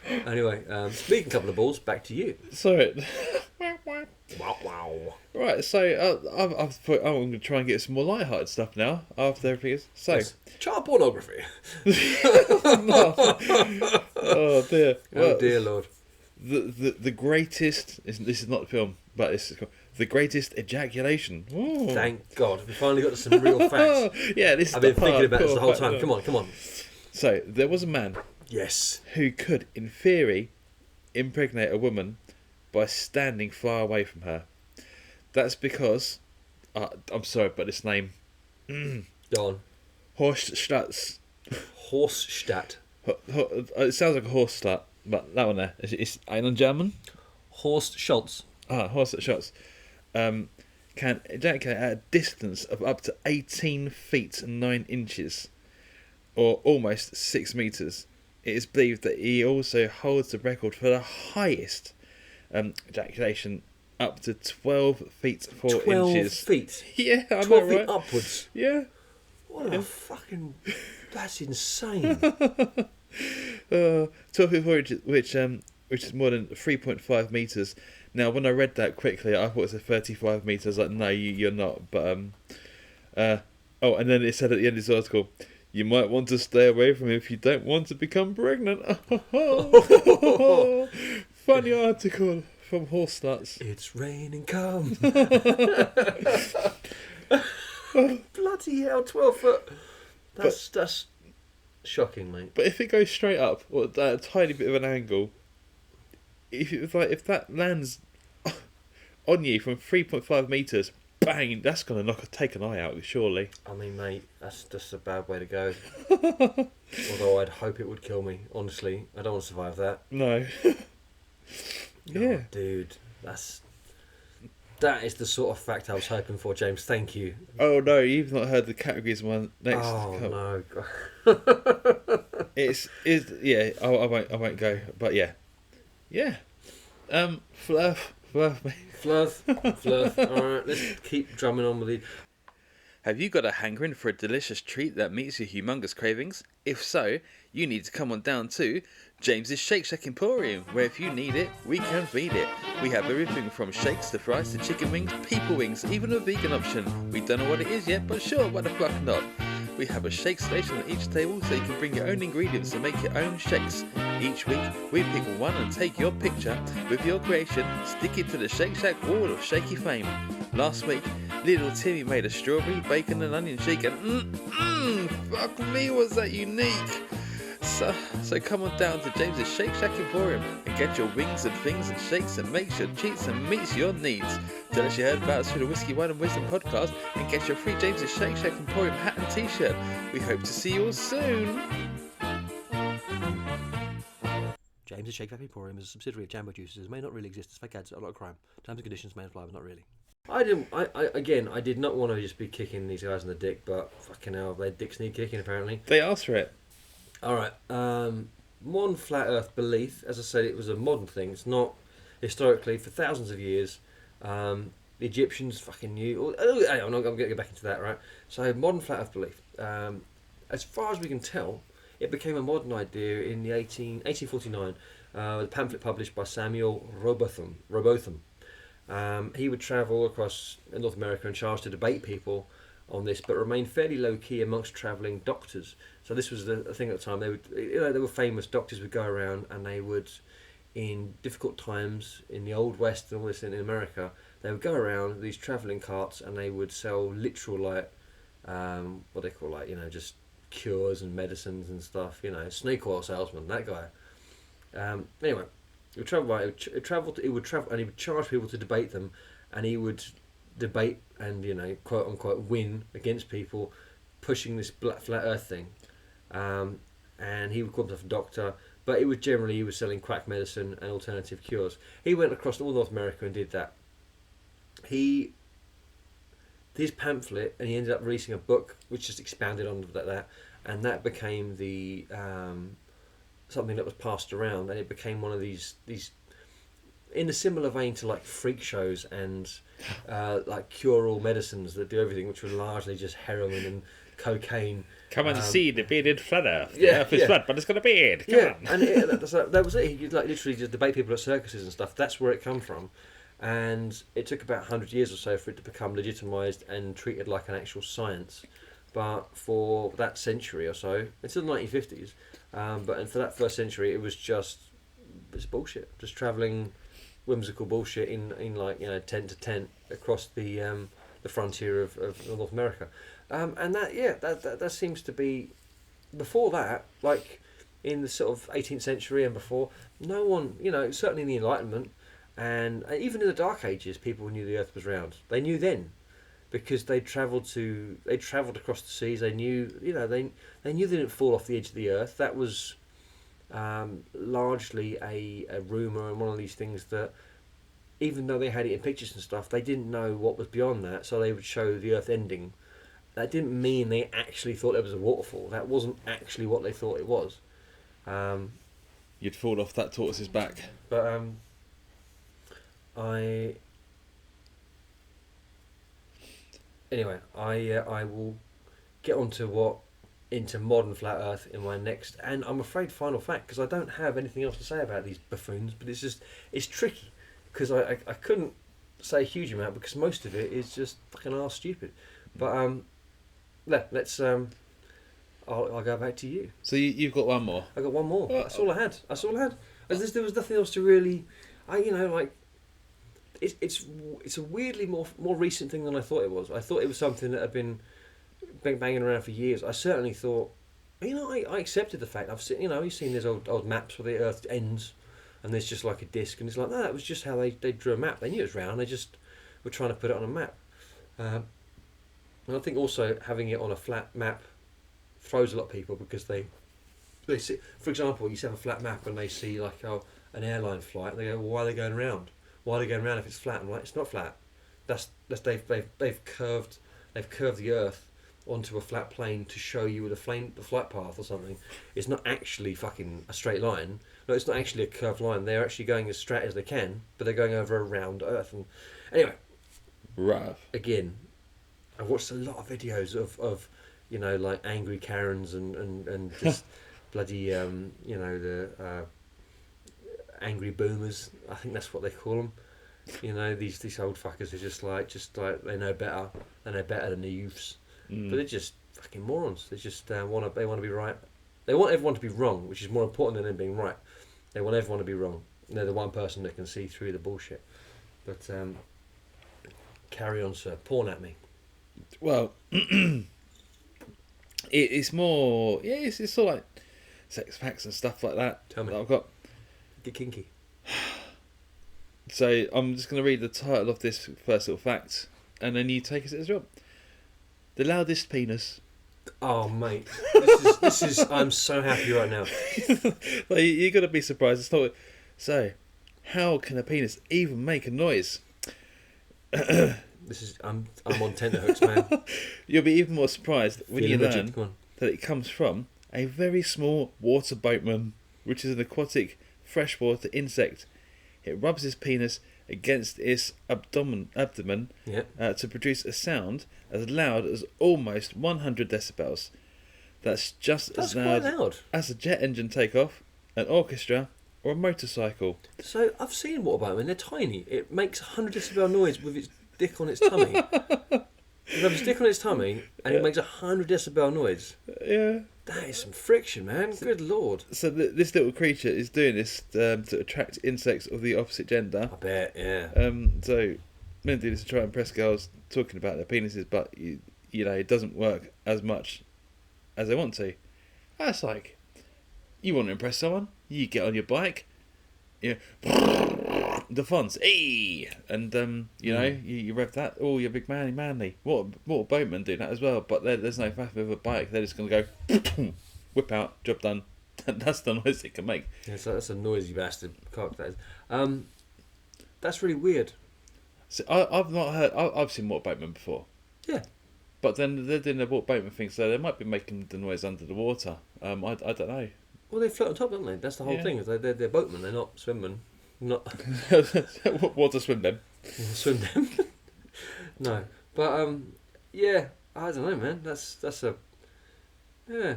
Anyway, speaking of couple of balls, back to you. Sorry. Wow. Right, so I've put, I'm going to try and get some more light-hearted stuff now after everything is. So, yes. Child pornography. Oh dear. Oh dear Lord. The greatest. This is not the film, but this is the greatest ejaculation. Ooh. Thank God, we finally got to some real facts. Yeah, this. I've been thinking about this the whole time. Come on. So there was a man. Yes. Who could, in theory, impregnate a woman by standing far away from her. That's because, I'm sorry, but this name... Go on. Horststadts. Horststadt. It sounds like a horse slut, but that one there. It's in German? Horst Schultz. Horststadts. Can ejaculate at a distance of up to 18 feet and 9 inches, or almost 6 metres. It is believed that he also holds the record for the highest ejaculation, up to 12 feet 4 inches. 12 feet? Yeah, I know, 12 feet right? upwards? Yeah. What a fucking... That's insane. 12 feet 4 inches, which is more than 3.5 metres. Now, when I read that quickly, I thought it was 35 metres. Like, no, you're not. But, and then it said at the end of this article, you might want to stay away from him if you don't want to become pregnant. Funny article from Horse Nuts. It's raining cum. Bloody hell, 12 foot. That's shocking, mate. But if it goes straight up, or at a tiny bit of an angle, if that lands on you from 3.5 metres, bang, that's going to take an eye out, surely. I mean, mate, that's just a bad way to go. Although I'd hope it would kill me, honestly. I don't want to survive that. No. Yeah. Oh, dude, that is the sort of fact I was hoping for, James. Thank you. Oh, no, you've not heard the categories one next. Oh, no. Yeah, I won't go, but yeah. Yeah. Fluff, mate. Fluff. Alright, let's keep drumming on with it. Have you got a hankering for a delicious treat that meets your humongous cravings? If so, you need to come on down to James's Shake Shack Emporium, where if you need it, we can feed it. We have everything from shakes to fries to chicken wings, people wings, even a vegan option. We don't know what it is yet, but sure, why the fuck not? We have a shake station at each table so you can bring your own ingredients and make your own shakes. Each week, we pick one and take your picture with your creation, stick it to the Shake Shack wall of shaky fame. Last week, little Timmy made a strawberry, bacon and onion shake and fuck me, was that unique. So come on down to James's Shake Shack Emporium and get your wings and things and shakes and makes your cheats and meets your needs. Tell us you heard about us through the Whiskey, Wine and Wisdom podcast and get your free James's Shake Shack Emporium hat and t-shirt. We hope to see you all soon. James's Shake Shack Emporium is a subsidiary of Jambo Juices. It may not really exist as fake ads, a lot of crime. Terms and conditions may apply, but not really. I did not want to just be kicking these guys in the dick, but fucking hell, their dicks need kicking apparently. They asked for it. Alright, modern flat earth belief, as I said, it was a modern thing. It's not historically, for thousands of years, the Egyptians fucking knew. I'm going to get back into that, right? So, modern flat earth belief. As far as we can tell, it became a modern idea in the 1849, a pamphlet published by Samuel Robotham. He would travel across North America and charge to debate people on this, but remained fairly low key amongst travelling doctors. So this was the thing at the time. They would, they were famous. Doctors would go around and they would, in difficult times in the Old West and all this in America, they would go around with these travelling carts and they would sell literal what they call just cures and medicines and stuff. Snake oil salesman, that guy. Anyway, he would travel. He would travel, and he would charge people to debate them, and he would debate and quote unquote win against people pushing this flat earth thing. And he would call himself a doctor, but it was generally he was selling quack medicine and alternative cures. He went across all North America and did that. His pamphlet, and he ended up releasing a book which just expanded on that, and that became the something that was passed around, and it became one of these in a similar vein to like freak shows and like cure-all medicines that do everything, which were largely just heroin and cocaine. Come and see the bearded flat earth. Yeah, The earth is flat, but it's got a beard. Come on. And that was it. He could literally just debate people at circuses and stuff. That's where it come from. And it took about 100 years or so for it to become legitimised and treated like an actual science. But for that century or so, until the 1950s, and for that first century, it was just bullshit. Just travelling whimsical bullshit in tent to tent across the frontier of North America. And that seems to be, before that, like in the sort of 18th century and before, no one, certainly in the Enlightenment, and even in the Dark Ages, people knew the Earth was round. They knew then, because they travelled across the seas. They knew, they knew they didn't fall off the edge of the Earth. That was largely a rumour and one of these things that, even though they had it in pictures and stuff, they didn't know what was beyond that, so they would show the Earth ending. That didn't mean they actually thought there was a waterfall. That wasn't actually what they thought it was. You'd fall off that tortoise's back. But I will get into modern flat Earth in my next, and I'm afraid final fact, because I don't have anything else to say about these buffoons. But it's tricky, because I couldn't say a huge amount, because most of it is just fucking arse stupid. But let's I'll go back to you. So you've got one more. I got one more. That's all I had. There was nothing else to really. It's a weirdly more recent thing than I thought it was. I thought it was something that had been banging around for years. I certainly thought, I accepted the fact. I've seen, you've seen these old maps where the Earth ends, and there's just like a disc, and it's like, no, that was just how they drew a map. They knew it was round. They just were trying to put it on a map. And I think also having it on a flat map throws a lot of people, because they see, for example, you have a flat map and they see like an airline flight. They go, well, why are they going round? Why are they going round if it's flat? I'm like, it's not flat. They've curved the Earth onto a flat plane to show you the flight path or something. It's not actually fucking a straight line. No, it's not actually a curved line. They're actually going as straight as they can, but they're going over a round Earth. And anyway, Rough. again, I've watched a lot of videos of like angry Karens and just bloody the angry boomers. I think that's what they call them. These old fuckers are just like they know better. They know better than the youths. But they're just fucking morons. They just want to be right. They want everyone to be wrong, which is more important than them being right. They want everyone to be wrong. They're the one person that can see through the bullshit. But carry on, sir. Porn at me. Well, it's more... Yeah, it's sort of like sex facts and stuff like that. Tell me. That I've got. Get kinky. So I'm just going to read the title of this first little fact, and then you take it as well. The loudest penis. Oh, mate. This is... I'm so happy right now. Like, you're going to be surprised. It's not... So, how can a penis even make a noise? I'm on tenterhooks, man. You'll be even more surprised when you learn Come on. that it comes from a very small water boatman, which is an aquatic freshwater insect. It rubs its penis against its abdomen Yeah. to produce a sound as loud as almost 100 decibels. That's just That's as quite loud. as a jet engine takeoff, an orchestra, or a motorcycle. So I've seen water boatmen. They're tiny. It makes 100 decibel noise with its dick on its tummy. It rubs its dick on its tummy and it makes 100 decibel noise. Yeah. That is some friction, man. Good lord. So this little creature is doing this to attract insects of the opposite gender. I bet, yeah. So men do this to try and impress girls talking about their penises, but it doesn't work as much as they want to. That's like, you want to impress someone, you get on your bike, the fonts, hey, and you rev that. Oh, you're big manly. What boatmen do that as well? But there's no faff with a bike. They're just gonna go whip out, job done. That's the noise it can make. Yeah, so that's a noisy bastard cock. That is. That's really weird. So I've not heard. I've seen water boatmen before. Yeah. But then they're doing the water boatman thing, so they might be making the noise under the water. I don't know. Well, they float on top, don't they? That's the whole thing. They're boatmen. They're not swimmen. Not Water swim them. swim them. No, but yeah. I don't know, man. That's a yeah.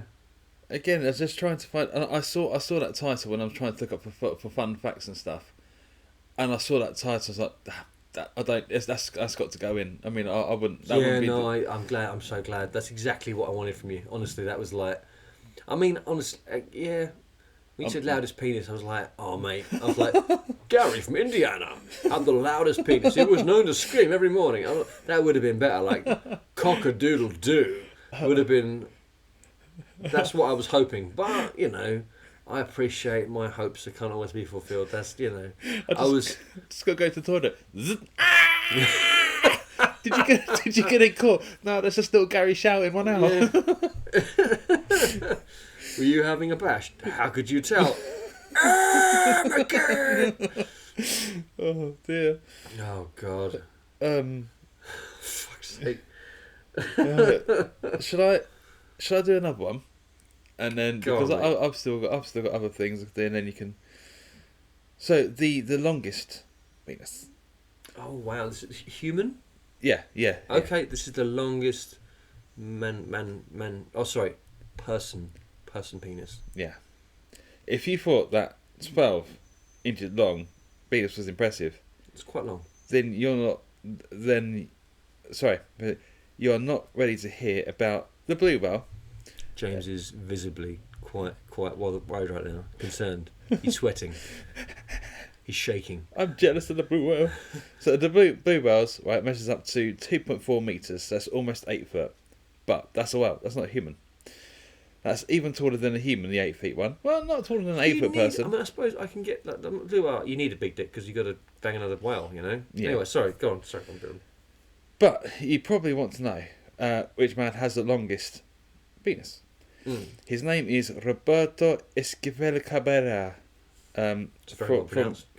Again, I was just trying to find. I saw that title when I was trying to look up for fun facts and stuff, and I saw that title. I was like, that's got to go in. I mean, I wouldn't. That wouldn't be I'm glad. I'm so glad. That's exactly what I wanted from you. Honestly, that was like. I mean, honestly, yeah. When you said loudest penis, I was like, oh mate. I was like, Gary from Indiana had the loudest penis. It was known to scream every morning. That would have been better. Like, cock-a-doodle-doo would have been. That's what I was hoping. But I appreciate my hopes that can't always be fulfilled. That's I was just got to go to the toilet. Did you get it caught? No, that's just little Gary shouting one out. Yeah. Were you having a bash? How could you tell? My God. Oh dear. Oh God. Fuck's sake. Should I do another one? And then because I've still got other things to do, and then you can. So the longest penis. Oh wow! This is human. Yeah. Okay, this is the longest person penis. Yeah. If you thought that 12 inches long penis was impressive, It's quite long. then you're not. You're not ready to hear about the blue whale. James is visibly quite worried right now. Concerned. He's sweating. He's shaking. I'm jealous of the blue whale. So the blue whales, right, measures up to 2.4 meters. So that's almost 8 foot. But that's a whale. That's not a human. That's even taller than a human, the 8 feet one. Well, not taller than an 8 foot person. I mean, I suppose I can get that. The blue whale. You need a big dick because you got to bang another whale. Yeah. Anyway, sorry. Go on. Sorry, I'm doing. But you probably want to know which man has the longest penis. His name is Roberto Esquivel Cabrera. From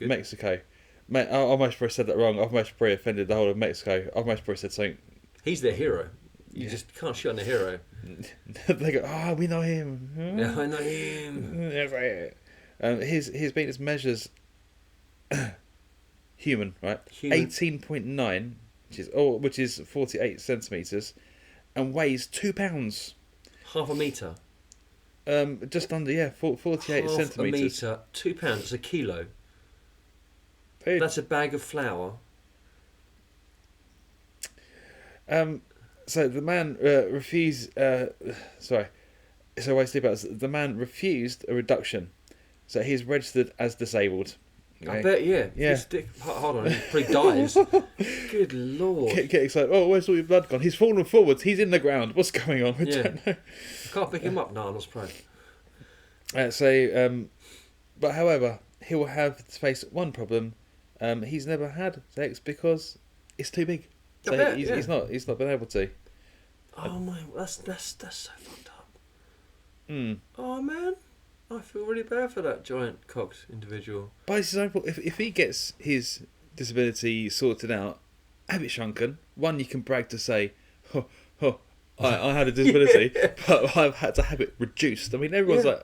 Mexico. Mate, I almost probably said that wrong. I've almost probably offended the whole of Mexico. I've almost probably said something. He's their hero. You just can't shit on the hero. They go, we know him. Yeah, I know him. That's right. His penis measures human, right? 18.9, which is 48 centimeters, and weighs 2 pounds. Half a metre. Just under 48 Half centimeters. a metre, 2 pounds. It's a kilo. Dude. That's a bag of flour. So the man refused. Sorry. So I sleep out. The man refused a reduction, so he's registered as disabled. Okay? I bet, yeah. Yeah. Hold on, he probably dies. Good lord. Get excited. Oh, where's all your blood gone? He's fallen forwards. He's in the ground. What's going on? We don't know. I can't pick him up. No, I'm not surprised. But however, he will have to face one problem. He's never had sex because it's too big. So I bet, he's not been able to. Oh my, that's so fucked up. Mm. Oh man, I feel really bad for that giant cocked individual. By his own fault, if he gets his disability sorted out, have it shrunken. One, you can brag to say, I had a disability, but I've had to have it reduced. I mean, everyone's like,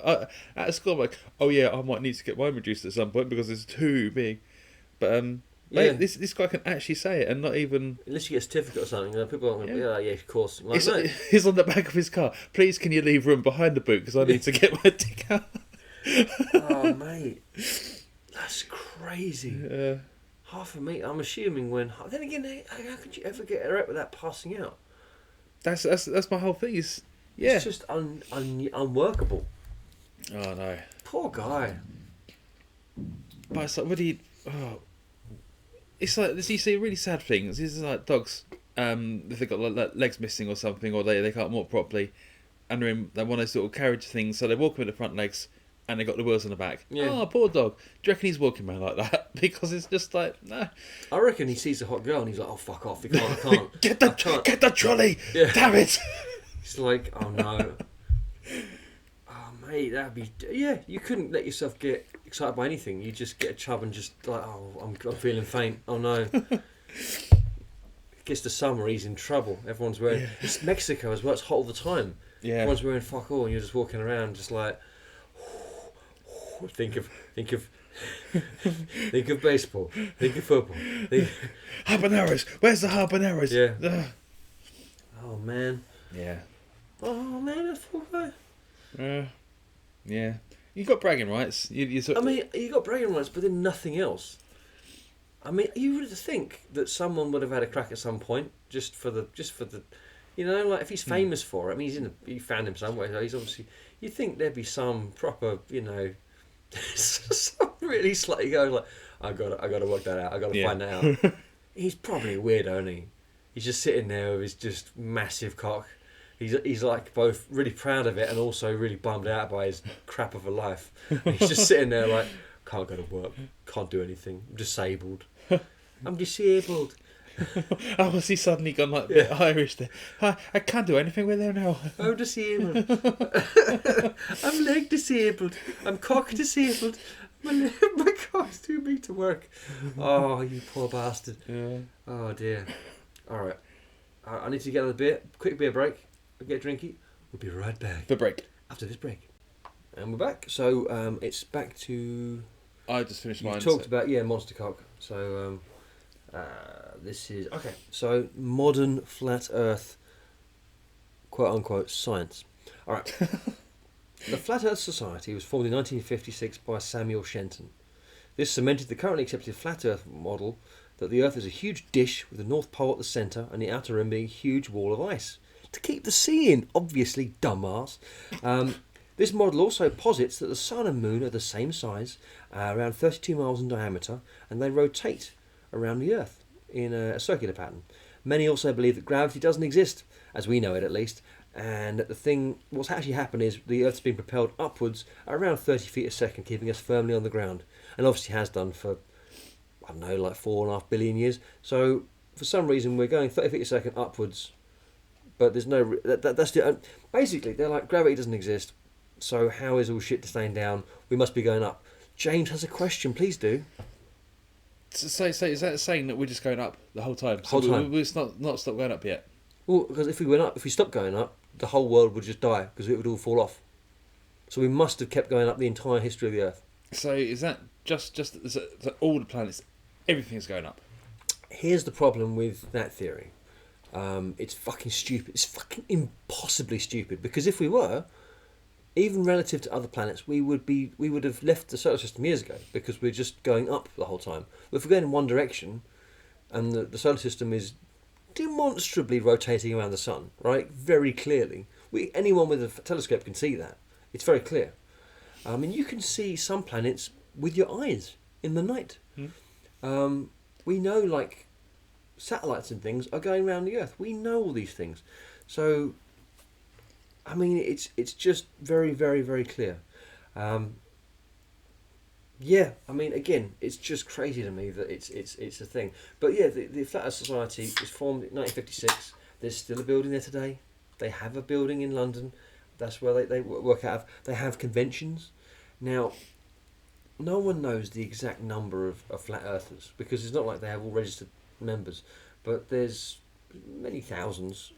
at school, I'm like, oh yeah, I might need to get mine reduced at some point because it's too big. But mate, this guy can actually say it and not even... Unless you get a certificate or something, people aren't going to be like, yeah, of course. Like, He's on the back of his car. Please, can you leave room behind the boot because I need to get my dick out. Oh, mate. That's crazy. Yeah. Half a metre, I'm assuming when... Then again, how could you ever get erect without passing out? That's my whole thing. It's just unworkable. Oh, no. Poor guy. But it's like, it's like, you see really sad things. This is like dogs, if they've got like legs missing or something, or they can't walk properly, and they're in one of those little carriage things, so they walk with the front legs, and they got the wheels on the back. Yeah. Oh, poor dog. Do you reckon he's walking around like that? Because it's just like, no. I reckon he sees a hot girl and he's like, oh, fuck off, I can't. Get the trolley! Yeah. Damn it! It's like, oh no. Oh, mate, that'd be... Yeah, you couldn't let yourself get excited by anything. You just get a chub and just like, oh, I'm feeling faint. Oh no. Gets to summer, he's in trouble. Everyone's wearing... Yeah. It's Mexico as well, it's hot all the time. Yeah. Everyone's wearing fuck all and you're just walking around just like... Think of baseball. Think of football. Habaneros. Where's the habaneros? Yeah. Oh man. Yeah. Oh man, that poor guy. Yeah. You got bragging rights. You got bragging rights, but then nothing else. I mean, you would think that someone would have had a crack at some point, just for the, you know, like if he's famous for it. I mean, he found him somewhere. So he's obviously. You'd think there'd be some proper, you know. Some really slutty guy like, I gotta work that out. I gotta find that out. He's probably a weirdo, isn't he? He's just sitting there with his just massive cock. He's like both really proud of it and also really bummed out by his crap of a life. And he's just sitting there like, can't go to work, can't do anything. I'm disabled. I'm disabled. Oh, has he suddenly gone like Irish there? I can't do anything with her now. I'm disabled. I'm leg disabled. I'm cock disabled. My cock's too big to work. Oh, you poor bastard. Yeah. Oh dear. All right. I need to get on a beer. Quick beer break. Get drinky. We'll be right back. The break. After this break. And we're back. So it's back to... I just finished mine. You talked about, monster cock. So... this is okay. So modern flat Earth, quote unquote, science. All right. The Flat Earth Society was formed in 1956 by Samuel Shenton. This cemented the currently accepted flat Earth model that the Earth is a huge dish with the North Pole at the centre and the outer rim being a huge wall of ice to keep the sea in. Obviously, dumbass. This model also posits that the Sun and Moon are the same size, around 32 miles in diameter, and they rotate around the Earth in a circular pattern. Many also believe that gravity doesn't exist, as we know it at least, and that what's actually happened is the Earth's been propelled upwards at around 30 feet a second, keeping us firmly on the ground, and obviously has done for, I don't know, like 4.5 billion years. So for some reason we're going 30 feet a second upwards, but there's no... That's the... Basically, they're like, gravity doesn't exist, so how is all shit staying down? We must be going up. James has a question, please do. So is that saying that we're just going up the whole time? We're not stop going up yet? Well, because if we stopped going up, the whole world would just die because it would all fall off. So we must have kept going up the entire history of the Earth. So is that just that all the planets, everything's going up? Here's the problem with that theory. It's fucking stupid. It's fucking impossibly stupid. Because if we were, even relative to other planets, we would have left the solar system years ago because we're just going up the whole time. But if we're going in one direction, and the solar system is demonstrably rotating around the sun, right? Very clearly, anyone with a telescope can see that. It's very clear. I mean, you can see some planets with your eyes in the night. We know, like, satellites and things are going around the Earth. We know all these things. So, I mean, it's just very, very, very clear. Yeah, I mean, again, it's just crazy to me that it's a thing. But yeah, the Flat Earth Society was formed in 1956. There's still a building there today. They have a building in London. That's where they work out of. They have conventions. Now, no one knows the exact number of Flat Earthers because it's not like they have all registered members. But there's many thousands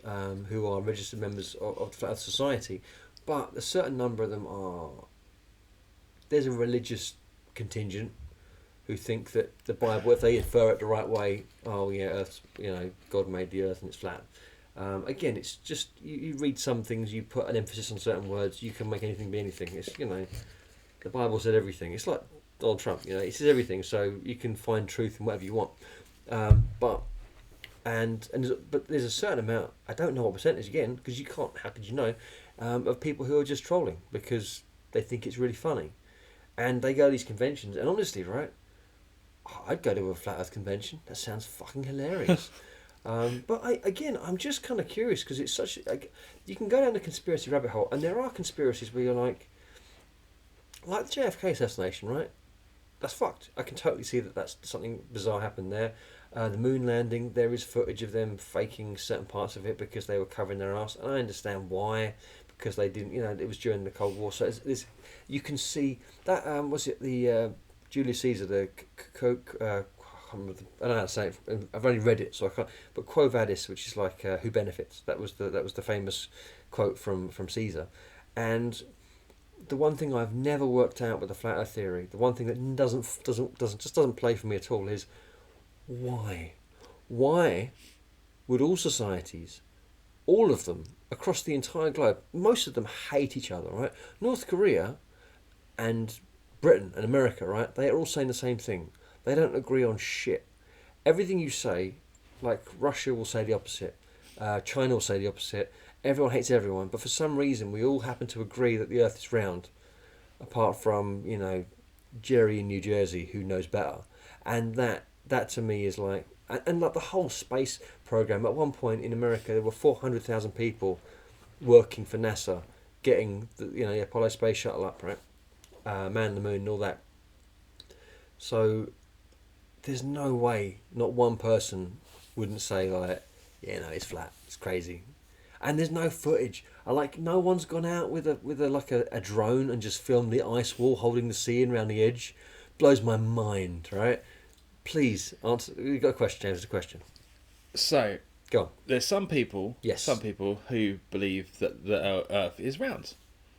who are registered members of the Flat Earth Society. But a certain number of them are... There's a religious contingent who think that the Bible, if they infer it the right way, oh yeah, Earth's, God made the Earth and it's flat. Again, it's just you read some things, you put an emphasis on certain words, you can make anything be anything. It's the Bible said everything. It's like Donald Trump, he says everything, so you can find truth in whatever you want. But there's a certain amount, I don't know what percentage again, because you can't. How could you know? Of people who are just trolling because they think it's really funny. And they go to these conventions, and honestly, right, I'd go to a Flat Earth convention. That sounds fucking hilarious. But I'm just kind of curious because it's such... you can go down the conspiracy rabbit hole, and there are conspiracies where you're like the JFK assassination, right? That's fucked. I can totally see that that's something bizarre happened there. The moon landing, there is footage of them faking certain parts of it because they were covering their ass, and I understand why. Because they didn't, it was during the Cold War. So you can see that, was it the Julius Caesar, the I don't know how to say it. I've only read it, so I can't. But Quo Vadis, which is like who benefits. That was the famous quote from Caesar. And the one thing I've never worked out with the flat Earth theory, the one thing that doesn't play for me at all is why? Why would all societies, all of them, across the entire globe, most of them hate each other, right? North Korea and Britain and America, right? They are all saying the same thing. They don't agree on shit. Everything you say, like Russia will say the opposite, China will say the opposite. Everyone hates everyone, but for some reason we all happen to agree that the Earth is round, apart from Jerry in New Jersey who knows better. And that to me is like, and like the whole space program. At one point in America, there were 400,000 people working for NASA, getting the Apollo space shuttle up, right? Man on the moon and all that. So there's no way not one person wouldn't say like, it's flat, it's crazy. And there's no footage. No one's gone out with a drone and just filmed the ice wall holding the sea in around the edge. Blows my mind, right? Please answer. You've got a question, James. There's a question. So, go on. There's some people. Yes. Some people who believe that the Earth is round.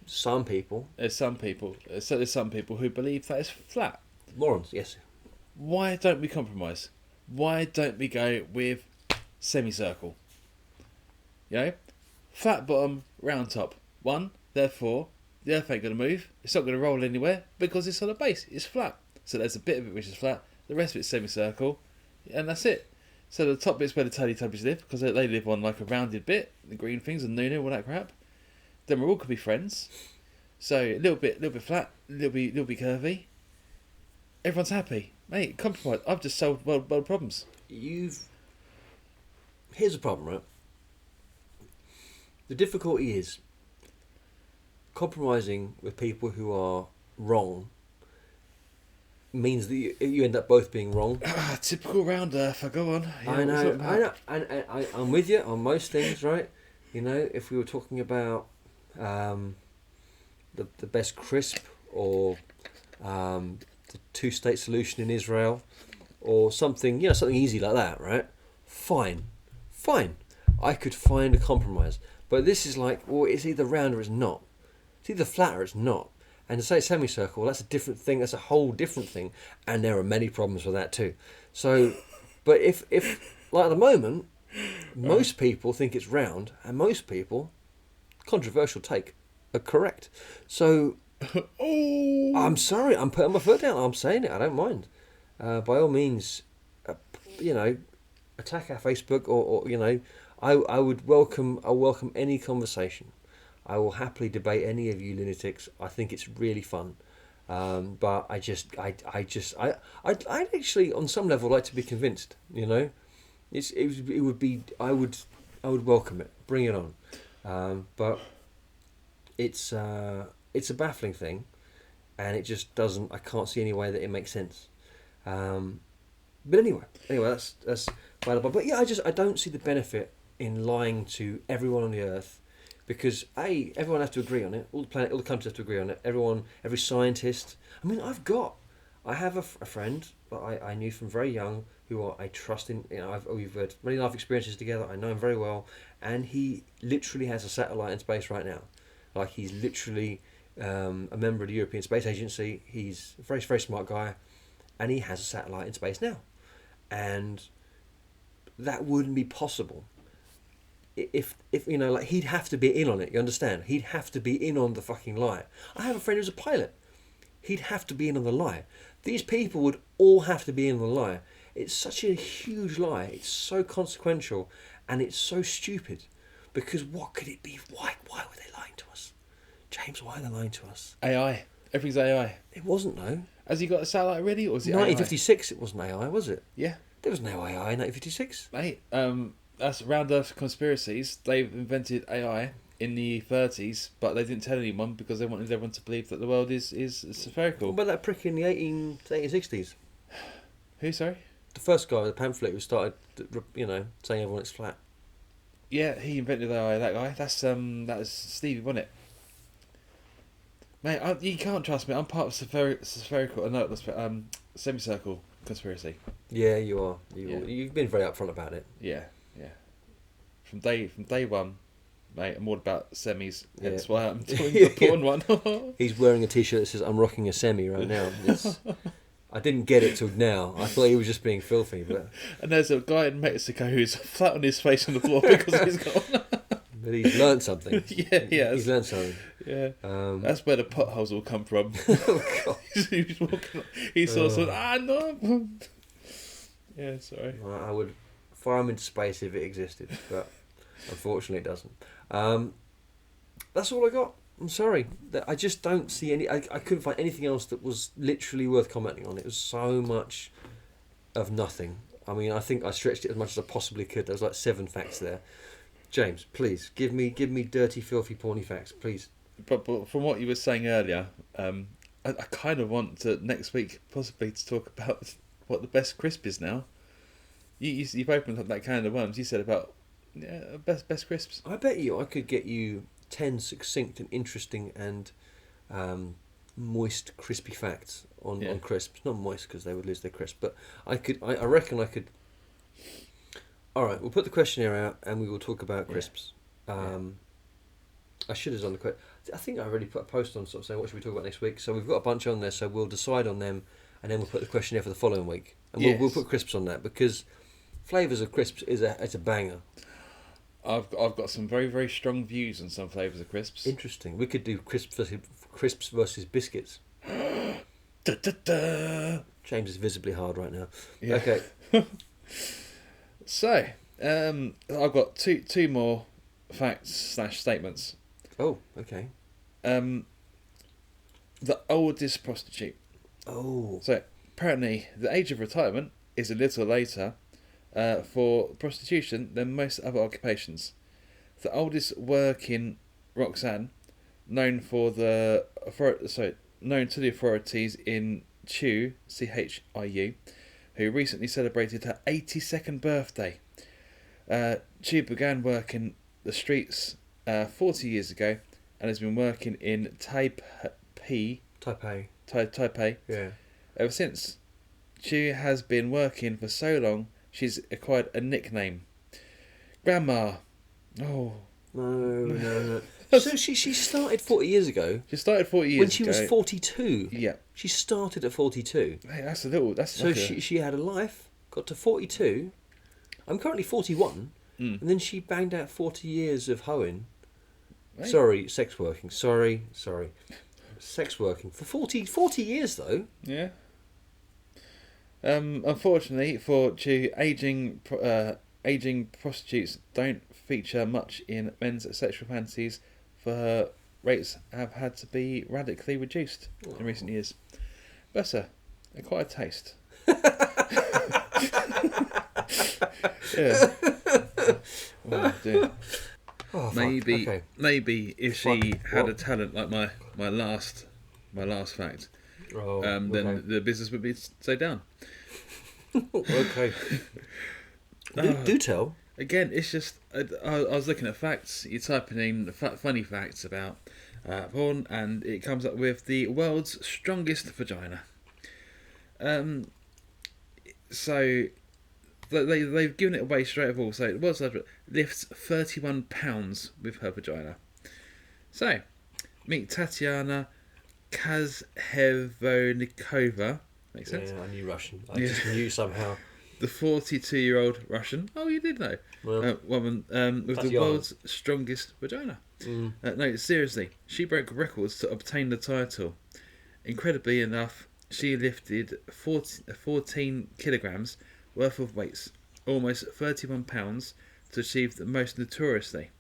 Some people. There's some people. So there's some people who believe that it's flat. Morons. Yes. Why don't we compromise? Why don't we go with semicircle? Flat bottom, round top. Therefore, the Earth ain't gonna move. It's not gonna roll anywhere because it's on a base. It's flat. So there's a bit of it which is flat. The rest of it's semicircle, and that's it. So the top bit's where the Teletubbies live, because they live on like a rounded bit, the green things and Nunu, all that crap. Then we all could be friends. So a little bit flat, a little bit curvy. Everyone's happy, mate. Compromise. I've just solved world problems. Here's the problem, right? The difficulty is compromising with people who are wrong. Means that you end up both being wrong. Typical round Earth. Go on. I know, and I'm with you on most things, right? If we were talking about the best crisp or the two-state solution in Israel or something, something easy like that, right? Fine, I could find a compromise. But this is like, well, it's either round or it's not. It's either flat or it's not. And to say semicircle, that's a different thing. That's a whole different thing, and there are many problems with that too. So, but if like at the moment, most people think it's round, and most people, controversial take, are correct. So, Oh, I'm sorry, I'm putting my foot down. I'm saying it. I don't mind. By all means, you know, attack our Facebook or you know, I would welcome. I welcome any conversation. I will happily debate any of you lunatics. I think it's really fun. But I'd actually, on some level, like to be convinced. You know, it would be. I would welcome it. Bring it on. But it's a baffling thing, and it just doesn't. I can't see any way that it makes sense. But anyway, that's valuable. But yeah, I don't see the benefit in lying to everyone on the earth. Because everyone has to agree on it. All the countries have to agree on it. Every scientist. I mean, I have a friend that I knew from very young who I trust in. You know, we've had many life experiences together. I know him very well, and he literally has a satellite in space right now. Like he's literally a member of the European Space Agency. He's a very, very smart guy, and he has a satellite in space now, and that wouldn't be possible. If you know, like he'd have to be in on it. You understand? He'd have to be in on the fucking lie. I have a friend who's a pilot. He'd have to be in on the lie. These people would all have to be in on the lie. It's such a huge lie. It's so consequential, and it's so stupid. Because what could it be? Why were they lying to us, James? Why are they lying to us? AI. Everything's AI. It wasn't though. Has he got a satellite ready, or is it 1956? It wasn't AI, was it? AI? Yeah, There was no AI in 1956. mate. That's round Earth conspiracies. They've invented AI in the 30s, but they didn't tell anyone because they wanted everyone to believe that the world is spherical. What about that prick in the 1860s? Who, sorry? The first guy with the pamphlet who started, you know, saying everyone it's flat. Yeah, he invented AI. That guy. That was Stevie, wasn't it? Mate, you can't trust me. I'm part of spherical. No, semicircle conspiracy. Yeah, you are. Yeah. You've been very upfront about it. Yeah. From day one, mate, I'm all about semis. That's why I'm doing the porn one. He's wearing a t-shirt that says "I'm rocking a semi" right now. I didn't get it till now. I thought he was just being filthy, but And there's a guy in Mexico who's flat on his face on the floor because he's got. but he's learnt something. Yeah, He's learnt something. Yeah, that's where the potholes all come from. Oh God. He's walking. He saw someone. No. Yeah, sorry. I would fire him into space if it existed, but unfortunately it doesn't. That's all I got. I'm sorry. I just don't see any. I couldn't find anything else that was literally worth commenting on. It was so much of nothing. I mean, I think I stretched it as much as I possibly could. There was like 7 facts there. James, please give me dirty, filthy, porny facts, please. But from what you were saying earlier, I kind of want to next week possibly to talk about what the best crisp is now. You've opened up that can of worms. You said about best crisps. I bet you I could get you 10 succinct and interesting and moist, crispy facts on crisps. Not moist because they would lose their crisp, but I reckon I could. All right, we'll put the questionnaire out and we will talk about crisps. I should have done the question. I think I already put a post on sort of saying what should we talk about next week. So we've got a bunch on there, so we'll decide on them and then we'll put the questionnaire for the following week. And we'll put crisps on that because flavours of crisps it's a banger. I've got some very, very strong views on some flavours of crisps. Interesting. We could do crisps versus biscuits. Da, da, da. James is visibly hard right now. Yeah. Okay. So, I've got two more facts / statements. Oh, okay. The oldest prostitute. Oh. So, apparently, the age of retirement is a little later for prostitution than most other occupations. The oldest working Roxanne, known to the authorities in Chiu, CHIU, who recently celebrated her 82nd birthday. Chiu began working the streets 40 years ago and has been working in Taipei. Yeah. Ever since. Chiu has been working for so long, she's acquired a nickname. Grandma. Oh. No. So she started 40 years ago. She started 40 years when she ago. was 42. Yeah. She started at 42. Hey, that's a little. That's So like she had a life, got to 42. I'm currently 41, and then she banged out 40 years of hoeing. Right. Sorry, sex working. Sorry. Sex working for 40 years though. Yeah. Unfortunately, for Chu, aging prostitutes don't feature much in men's sexual fantasies. For her, rates have had to be radically reduced in recent years. Bless her, quite a taste. Yeah. Oh dear. Oh, Maybe, okay. maybe if she had What? a talent like my last fact, Oh, then okay. the business would be so down. Okay. Do tell. Again, it's just I was looking at facts. You're typing in funny facts about porn, and it comes up with the world's strongest vagina. So they've given it away straight of all. So the world's largest lifts 31 pounds with her vagina. So meet Tatiana Kazhevonikova. Makes sense. Yeah, I knew Russian. I just knew somehow. The 42-year-old Russian. Oh, you did know. Well, Woman with the Tatiana. world's strongest vagina. No, seriously, she broke records to obtain the title. Incredibly enough, she lifted 14 kilograms worth of weights, almost 31 pounds, to achieve the most notoriously.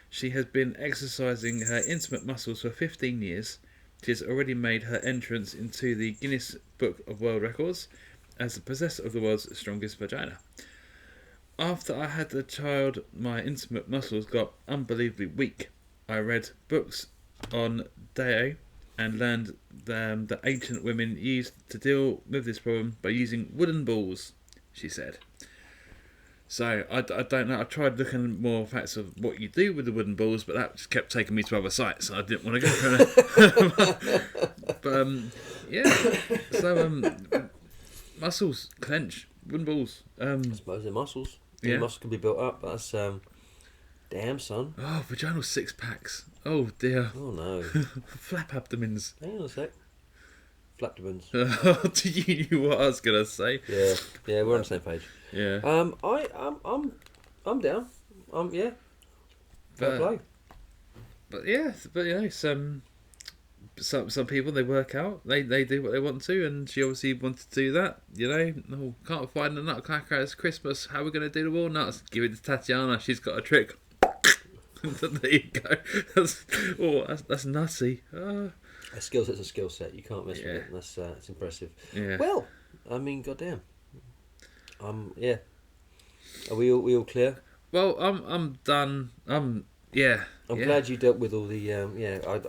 She has been exercising her intimate muscles for 15 years. She has already made her entrance into the Guinness Book of World Records as the possessor of the world's strongest vagina. After I had the child, my intimate muscles got unbelievably weak. I read books on Deo and learned that ancient women used to deal with this problem by using wooden balls, she said. So, I don't know, I tried looking more facts of what you do with the wooden balls, but that just kept taking me to other sites, and I didn't want to go for it. But, yeah. So, muscles, clench, wooden balls. I suppose they're muscles. Yeah. Your muscles can be built up. That's damn, son. Oh, vaginal six-packs. Oh, dear. Oh no. Flap abdomens. Hang on a sec. Flapdomins. Do you knew what I was going to say? Yeah, we're on the same page. Yeah. I'm down. Yeah. Fair play. But yeah, but you know, some people, they work out, they do what they want to, and she obviously wanted to do that. You know, oh, can't find a nutcracker. It's Christmas. How are we going to do the walnuts? Give it to Tatiana. She's got a trick. There you go. That's nutty. A skill set's a skill set. You can't mess with it. That's impressive. Yeah. Well, I mean, goddamn. Yeah. Are we all clear? Well, I'm done. Yeah. I'm glad you dealt with all the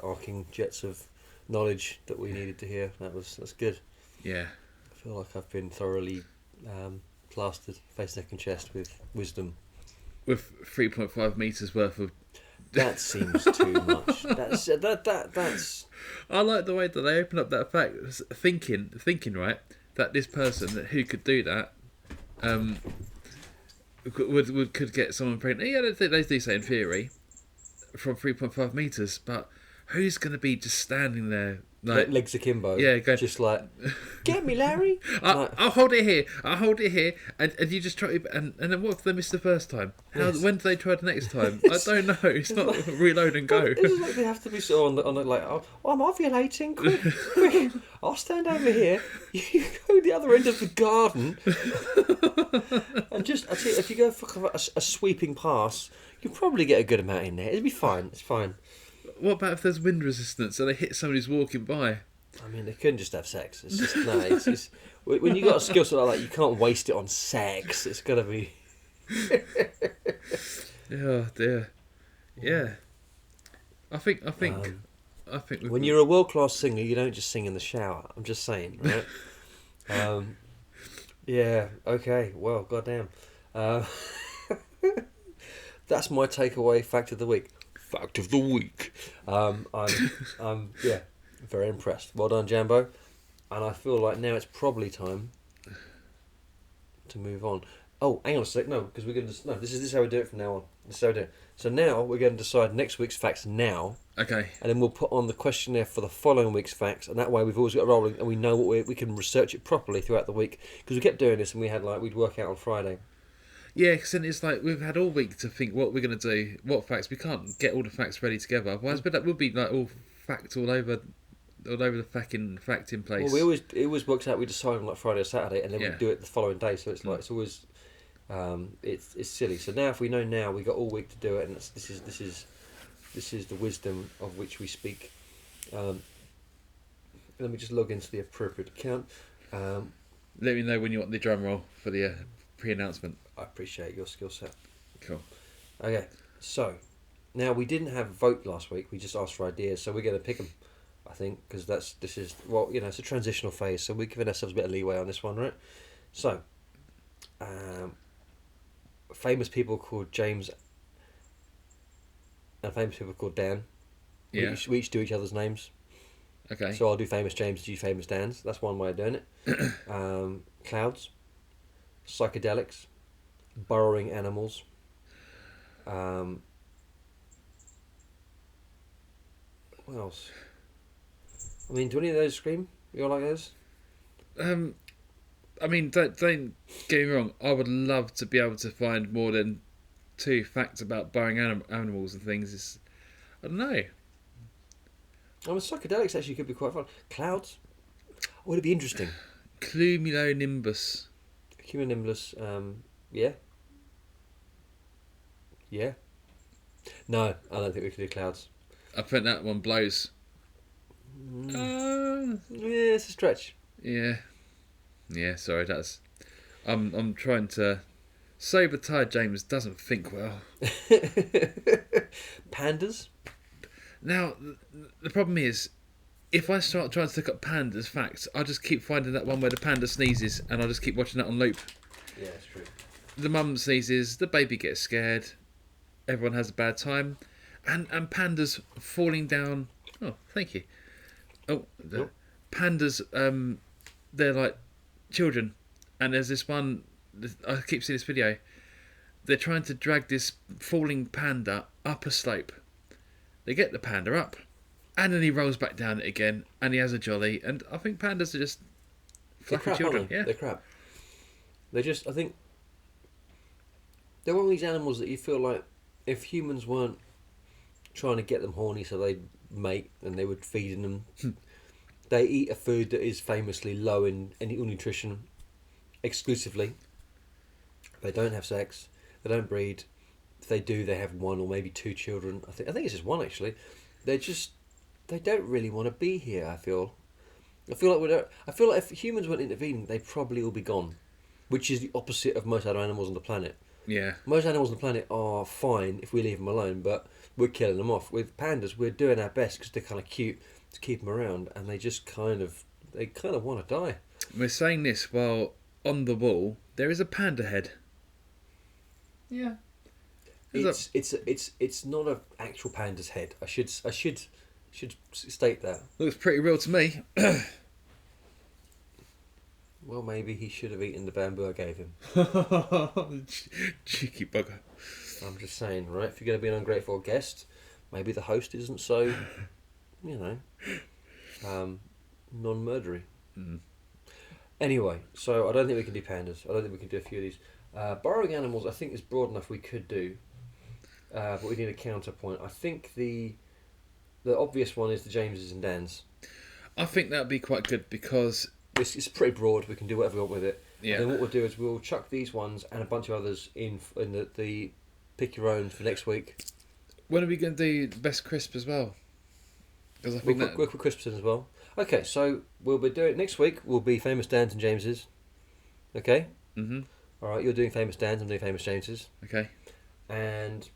arcing jets of knowledge that we needed to hear. That's good. Yeah. I feel like I've been thoroughly plastered face, neck, and chest with wisdom. With 3.5 meters worth of. That seems too much. That's. I like the way that they open up that fact, thinking right, that this person who could do that, could get someone pregnant. Yeah, they do say in theory, from 3.5 meters, but who's going to be just standing there like legs akimbo? Yeah, go, just like, get me, Larry. I'll hold it here. And you just try. And then what if they miss the first time? Yes. When do they try the next time? I don't know. It's not reload and go. It's like they have to be sort of on the like, oh, I'm ovulating. Quick. I'll stand over here. You go the other end of the garden, and just I tell you, if you go for a sweeping pass, you probably get a good amount in there. It'll be fine. It's fine. What about if there's wind resistance so they hit somebody who's walking by? I mean, they couldn't just have sex. It's just no. It's just when you got a skill set like that, you can't waste it on sex. It's got to be. Oh dear. Yeah. I think. When you're a world-class singer, you don't just sing in the shower. I'm just saying, right? Yeah. Okay. Well, goddamn. That's my takeaway fact of the week. Fact of the week. I'm very impressed. Well done, Jambo. And I feel like now it's probably time to move on. Oh, hang on a sec. No, because we're going to... No, this is how we do it from now on. This is how we do it. So now we're going to decide next week's facts now. Okay. And then we'll put on the questionnaire for the following week's facts. And that way we've always got it rolling and we know what we can research it properly throughout the week. Because we kept doing this and we'd work out on Friday. Yeah, because then it's like we've had all week to think what we're going to do, what facts. We can't get all the facts ready together. Otherwise, but that would be like all facts all over the fact in place. Well, it always works out. We decide on like Friday or Saturday, and then we do it the following day. So it's like it's always it's silly. So now if we know now, we got all week to do it, and this is the wisdom of which we speak. Let me just log into the appropriate account. Let me know when you want the drum roll for the pre-announcement. I appreciate your skill set. Cool. Okay, so now we didn't have a vote last week. We just asked for ideas, so we're going to pick them. I think because this is it's a transitional phase, so we're giving ourselves a bit of leeway on this one, right? So, famous people called James and famous people called Dan. Yeah. We each do each other's names. Okay. So I'll do famous James, you famous Dan's. That's one way of doing it. Clouds, psychedelics, burrowing animals. What else? I mean, do any of those scream? You all like those? I mean, don't get me wrong. I would love to be able to find more than 2 facts about burrowing animals and things. I don't know. I mean, psychedelics actually could be quite fun. Clouds? Would it be interesting? Cumulonimbus. Cumulonimbus, yeah. Yeah. No, I don't think we could do clouds. I think that one blows. Yeah, it's a stretch. Yeah. Yeah, sorry, that's... I'm trying to... Sober tired James doesn't think well. Pandas? Now, the problem is, if I start trying to look up pandas facts, I'll just keep finding that one where the panda sneezes, and I'll just keep watching that on loop. Yeah, it's true. The mum sneezes, the baby gets scared, everyone has a bad time, and pandas falling down... Oh, thank you. Oh, pandas, they're like children, and there's this one, I keep seeing this video, they're trying to drag this falling panda up a slope. They get the panda up, and then he rolls back down it again, and he has a jolly, and I think pandas are just fluffy children. Yeah, they're crap. They're just, I think, they're one of these animals that you feel like if humans weren't trying to get them horny so they'd mate and they would feed them, they eat a food that is famously low in any nutrition exclusively. They don't have sex, they don't breed. If they do, they have 1 or maybe 2 children. I think it's just 1 actually. They don't really want to be here. I feel like if humans weren't intervening, they'd probably all be gone, which is the opposite of most other animals on the planet. Yeah. Most animals on the planet are fine if we leave them alone, but we're killing them off. With pandas, we're doing our best because they're kind of cute to keep them around, and they just kind of want to die. We're saying this while on the wall there is a panda head. Yeah. It's not an actual panda's head. I should state that. Looks pretty real to me. Well, maybe he should have eaten the bamboo I gave him. Cheeky bugger. I'm just saying, right? If you're going to be an ungrateful guest, maybe the host isn't so, non-murdery. Mm. Anyway, so I don't think we can do pandas. I don't think we can do a few of these. Burrowing animals, I think is broad enough we could do, but we need a counterpoint. I think the obvious one is the Jameses and Dans. I think that'd be quite good because it's pretty broad. We can do whatever we want with it. Yeah. And then what we'll do is we'll chuck these ones and a bunch of others in the pick your own for next week. When are we going to do best crisp as well? Because I think we'll put crisps in as well. Okay, so we'll be doing next week. Will be famous Dans and Jameses. Okay. Mhm. All right, you're doing famous Dans. I'm doing famous Jameses. Okay. And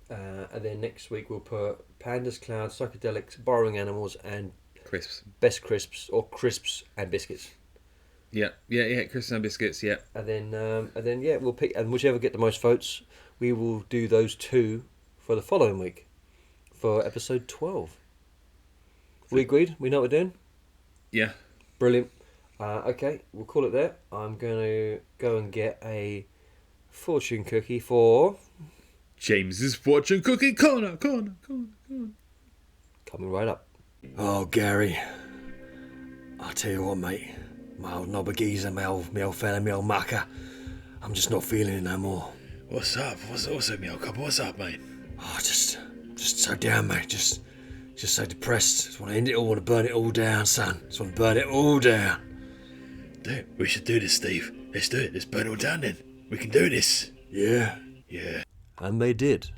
then next week we'll put pandas, clouds, psychedelics, borrowing animals, and Crisps. best crisps or crisps and biscuits. Yeah. Crisps and biscuits. Yeah. And then we'll pick, and whichever get the most votes, we will do those 2 for the following week for episode 12. We agreed. We know what we're doing. Yeah. Brilliant. Okay, we'll call it there. I'm going to go and get a fortune cookie for... James's fortune cookie corner. Coming right up. Oh, Gary. I'll tell you what, mate. My old knobber geezer, my old fella, my old mucker. I'm just not feeling it no more. What's up? What's up, me old copper? What's up, mate? Oh, just so down, mate. Just so depressed. Just want to end it all. Want to burn it all down, son. Just want to burn it all down. Dude, we should do this, Steve. Let's do it. Let's burn it all down then. We can do this. Yeah. Yeah. And they did.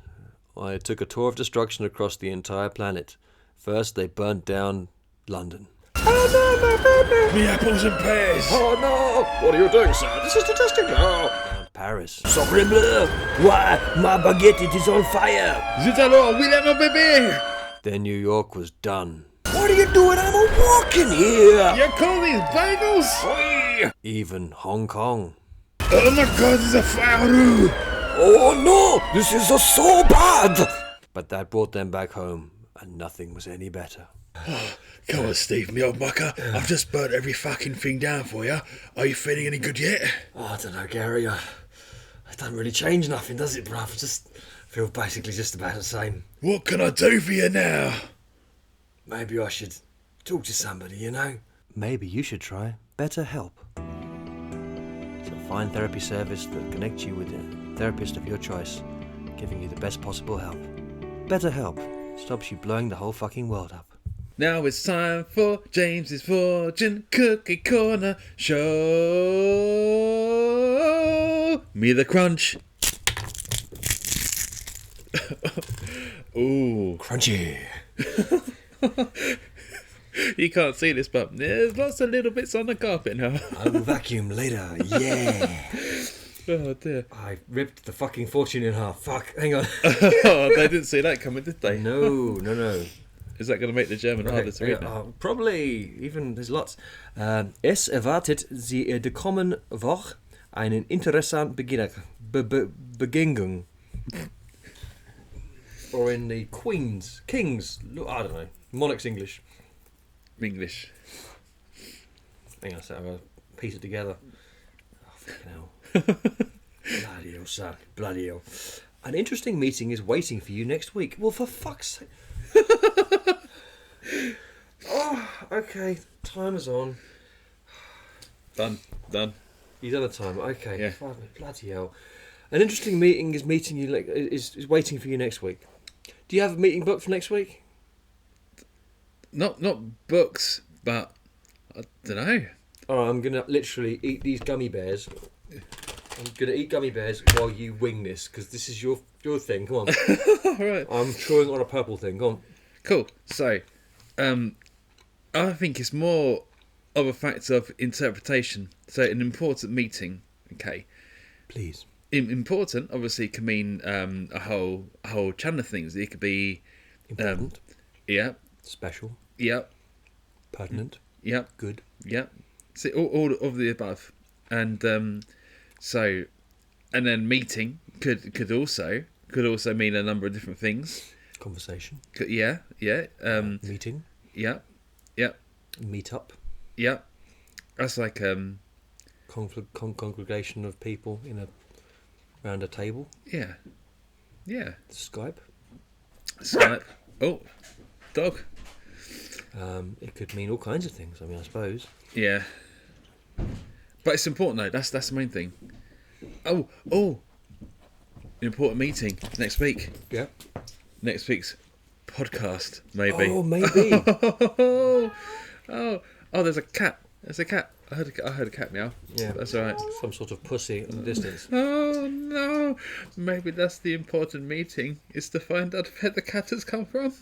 I took a tour of destruction across the entire planet. First, they burnt down London. Oh no, my baby! Me apples and pears. Oh no! What are you doing, sir? This is disgusting. No. Down to Paris. Sorry, bleu. Why? My baguette is on fire. Zut alors, William, mon bébé. Then New York was done. What are you doing? I'm a walking here. You call these bagels? Oi. Even Hong Kong. Oh my God, there's a fire. Oh no! This is so bad! But that brought them back home, and nothing was any better. Come on, Steve, me old mucker. I've just burnt every fucking thing down for you. Are you feeling any good yet? Oh, I don't know, Gary. It doesn't really change nothing, does it, bruv? I just feel basically just about the same. What can I do for you now? Maybe I should talk to somebody, you know? Maybe you should try BetterHelp. It's a fine therapy service that connects you with a therapist of your choice, giving you the best possible help. BetterHelp stops you blowing the whole fucking world up. Now it's time for James's Fortune Cookie Corner. Show me the crunch. Ooh. Crunchy. You can't see this, but there's lots of little bits on the carpet now. I'll vacuum later, yeah. Oh dear. I ripped the fucking fortune in half. Fuck, hang on. Oh, they didn't see that coming, did they? No. Is that going to make the German harder to read now? Probably, even, there's lots. Es erwartet sie de kommen Woche einen interessanten Begegnung. Or in the King's, I don't know, Monarch's English. English. Hang on a second, I'll piece it together. Oh, fucking hell. Bloody hell, son. Bloody hell. An interesting meeting is waiting for you next week. Well, for fuck's sake. Oh, okay. Time is on. Done. You've done the time. Okay. Yeah. Fuck me, bloody hell. An interesting meeting is meeting you. Is waiting for you next week. Do you have a meeting booked for next week? Not books, but I don't know. All right, I'm gonna literally eat these gummy bears. I'm gonna eat gummy bears while you wing this, because this is your thing. Come on. All right. I'm chewing on a purple thing. Come on. Cool. So, I think it's more of a factor of interpretation. So, an important meeting, okay. Please. Important, obviously, can mean a whole channel of things. It could be Important. Yeah. Special. Yeah. Pertinent. Yeah. Good. Yeah. So all of the above, and and then meeting could also mean a number of different things. Conversation. Yeah. Meeting. Yeah. Meet up. Yeah. That's like Congregation of people around a table. Yeah. Skype. Oh, dog. It could mean all kinds of things. I mean, I suppose. Yeah. But it's important though. That's the main thing. Oh, an important meeting next week. Yeah. Next week's podcast, maybe. Oh, maybe. oh, there's a cat. There's a cat. I heard a cat meow. Yeah. That's all right. Some sort of pussy in the distance. Oh no! Maybe that's the important meeting. Is to find out where the cat has come from.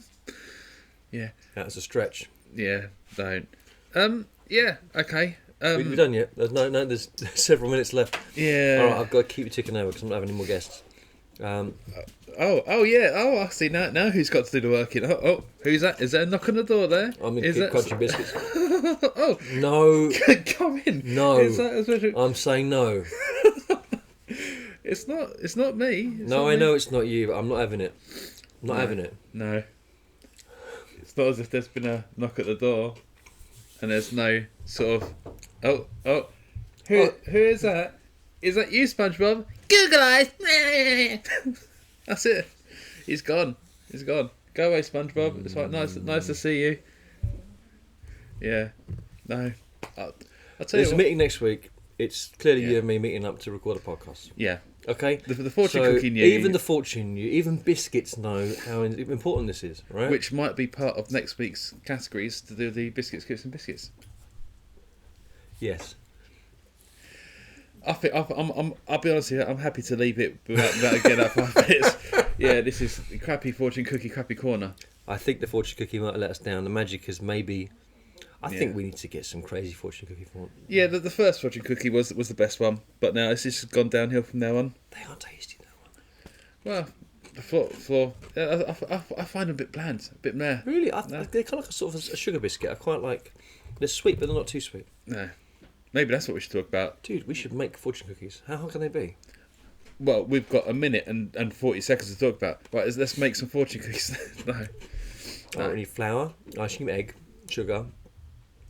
Yeah. That's a stretch. Yeah. Don't. Yeah. Okay. We've done yet? There's several minutes left. Yeah. All right, I've got to keep you ticking over because I'm not having any more guests. Oh yeah. Oh, I see now. Who's got to do the working? Oh, who's that? Is there a knock on the door there? I'm going to keep crunchy biscuits. Oh No. Come in. No. Is that a special... I'm saying no. It's not me. I know it's not you, but I'm not having it. I'm not having it. No. It's not as if there's been a knock at the door and there's no sort of Oh. Who is that? Is that you, SpongeBob? Google eyes. That's it. He's gone. Go away, SpongeBob. It's like nice to see you. Yeah. No. I'll tell There's you a what. meeting next week. It's clearly Yeah. you and me meeting up to record a podcast. Yeah. Okay? The fortune So cookie knew. even the fortune knew, even biscuits know how important this is, right? Which might be part of next week's categories to do the biscuits, cookies, and biscuits. Yes. I'll be honest with you, I'm happy to leave it without getting that 5 minutes. Yeah, this is crappy fortune cookie, crappy corner. I think the fortune cookie might have let us down. The magic is maybe... I Yeah. think we need to get some crazy fortune cookie form. Yeah, the first fortune cookie was the best one, but now it's just gone downhill from now on. They are tasty though. Well, the floor I find them a bit bland, a bit meh. Really? No. They're kind of like a sort of a sugar biscuit. I quite like... They're sweet, but they're not too sweet. No. Maybe that's what we should talk about. Dude, we should make fortune cookies. How hard can they be? Well, we've got a minute and 40 seconds to talk about. Right, let's make some fortune cookies. No. We need flour, I assume egg, sugar.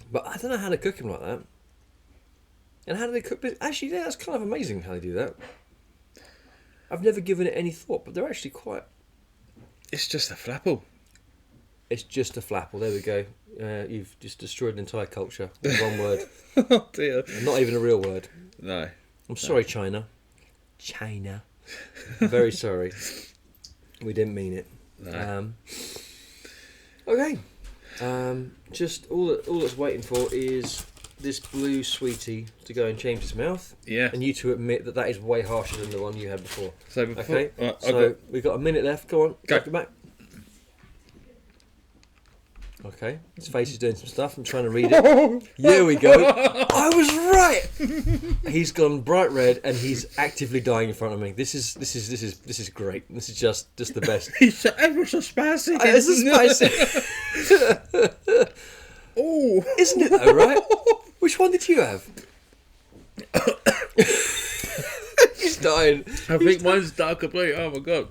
But I don't know how to cook them like that. And how do they cook? Actually, yeah, that's kind of amazing how they do that. I've never given it any thought, but they're actually quite... It's just a flapple. It's just a flapple. There we go. You've just destroyed an entire culture with one word. Oh dear. And not even a real word. No. I'm sorry, China. China. Very sorry. We didn't mean it. No. Okay. Just all that's waiting for is this blue sweetie to go in James's mouth, Yeah. and you to admit that is way harsher than the one you had before. So before, Okay. I've So got- we've got a minute left. Go on. Go. Go back. Okay. His face is doing some stuff. I'm trying to read it. Here we go. I was right. He's gone bright red and he's actively dying in front of me. This is great. This is just the best. He's ever so spicy. This is spicy. Oh, Isn't it though, right? Which one did you have? He's dying. I think mine's darker blue. Oh my god.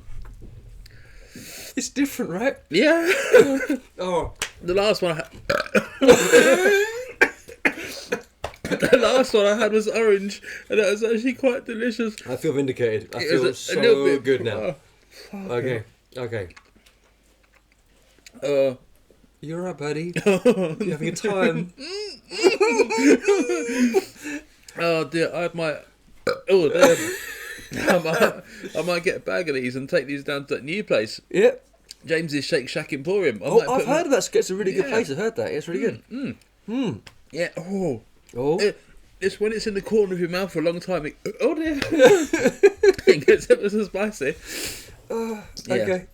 It's different, right? Yeah. Oh. The last one I had. The last one I had was orange, and that was actually quite delicious. I feel vindicated. I It feel was so little bit good now. fuck. Okay. Okay. You're right, buddy. You're having a time. Oh dear, I had my. Oh damn. I might get a bag of these and take these down to that new place, Yep. James's Shake Shack Emporium. I Oh, might I've put heard of that. It's a really good Yeah. place. I've heard that. It's really good. Yeah. Oh. Oh. It's when it's in the corner of your mouth for a long time. Oh dear. It gets ever so spicy. Yeah. Okay.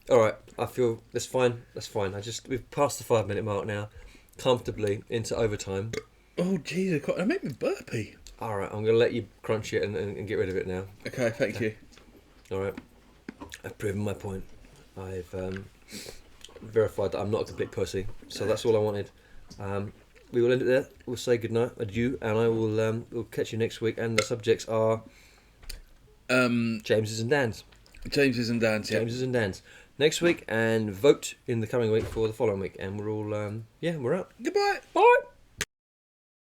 All right. I feel that's fine. That's fine. We've passed the 5 minute mark now, comfortably into overtime. Oh Jesus, that made me burpy. All right. I'm gonna let you crunch it and get rid of it now. Okay, thank you. All right. I've proven my point. I've verified that I'm not a complete pussy. So that's all I wanted. We will end it there. We'll say goodnight, adieu, and I will we'll catch you next week. And the subjects are James's and Dan's. James's and Dan's, yeah. James's and Dan's next week, and vote in the coming week for the following week. And we're all we're out. Goodbye. Bye.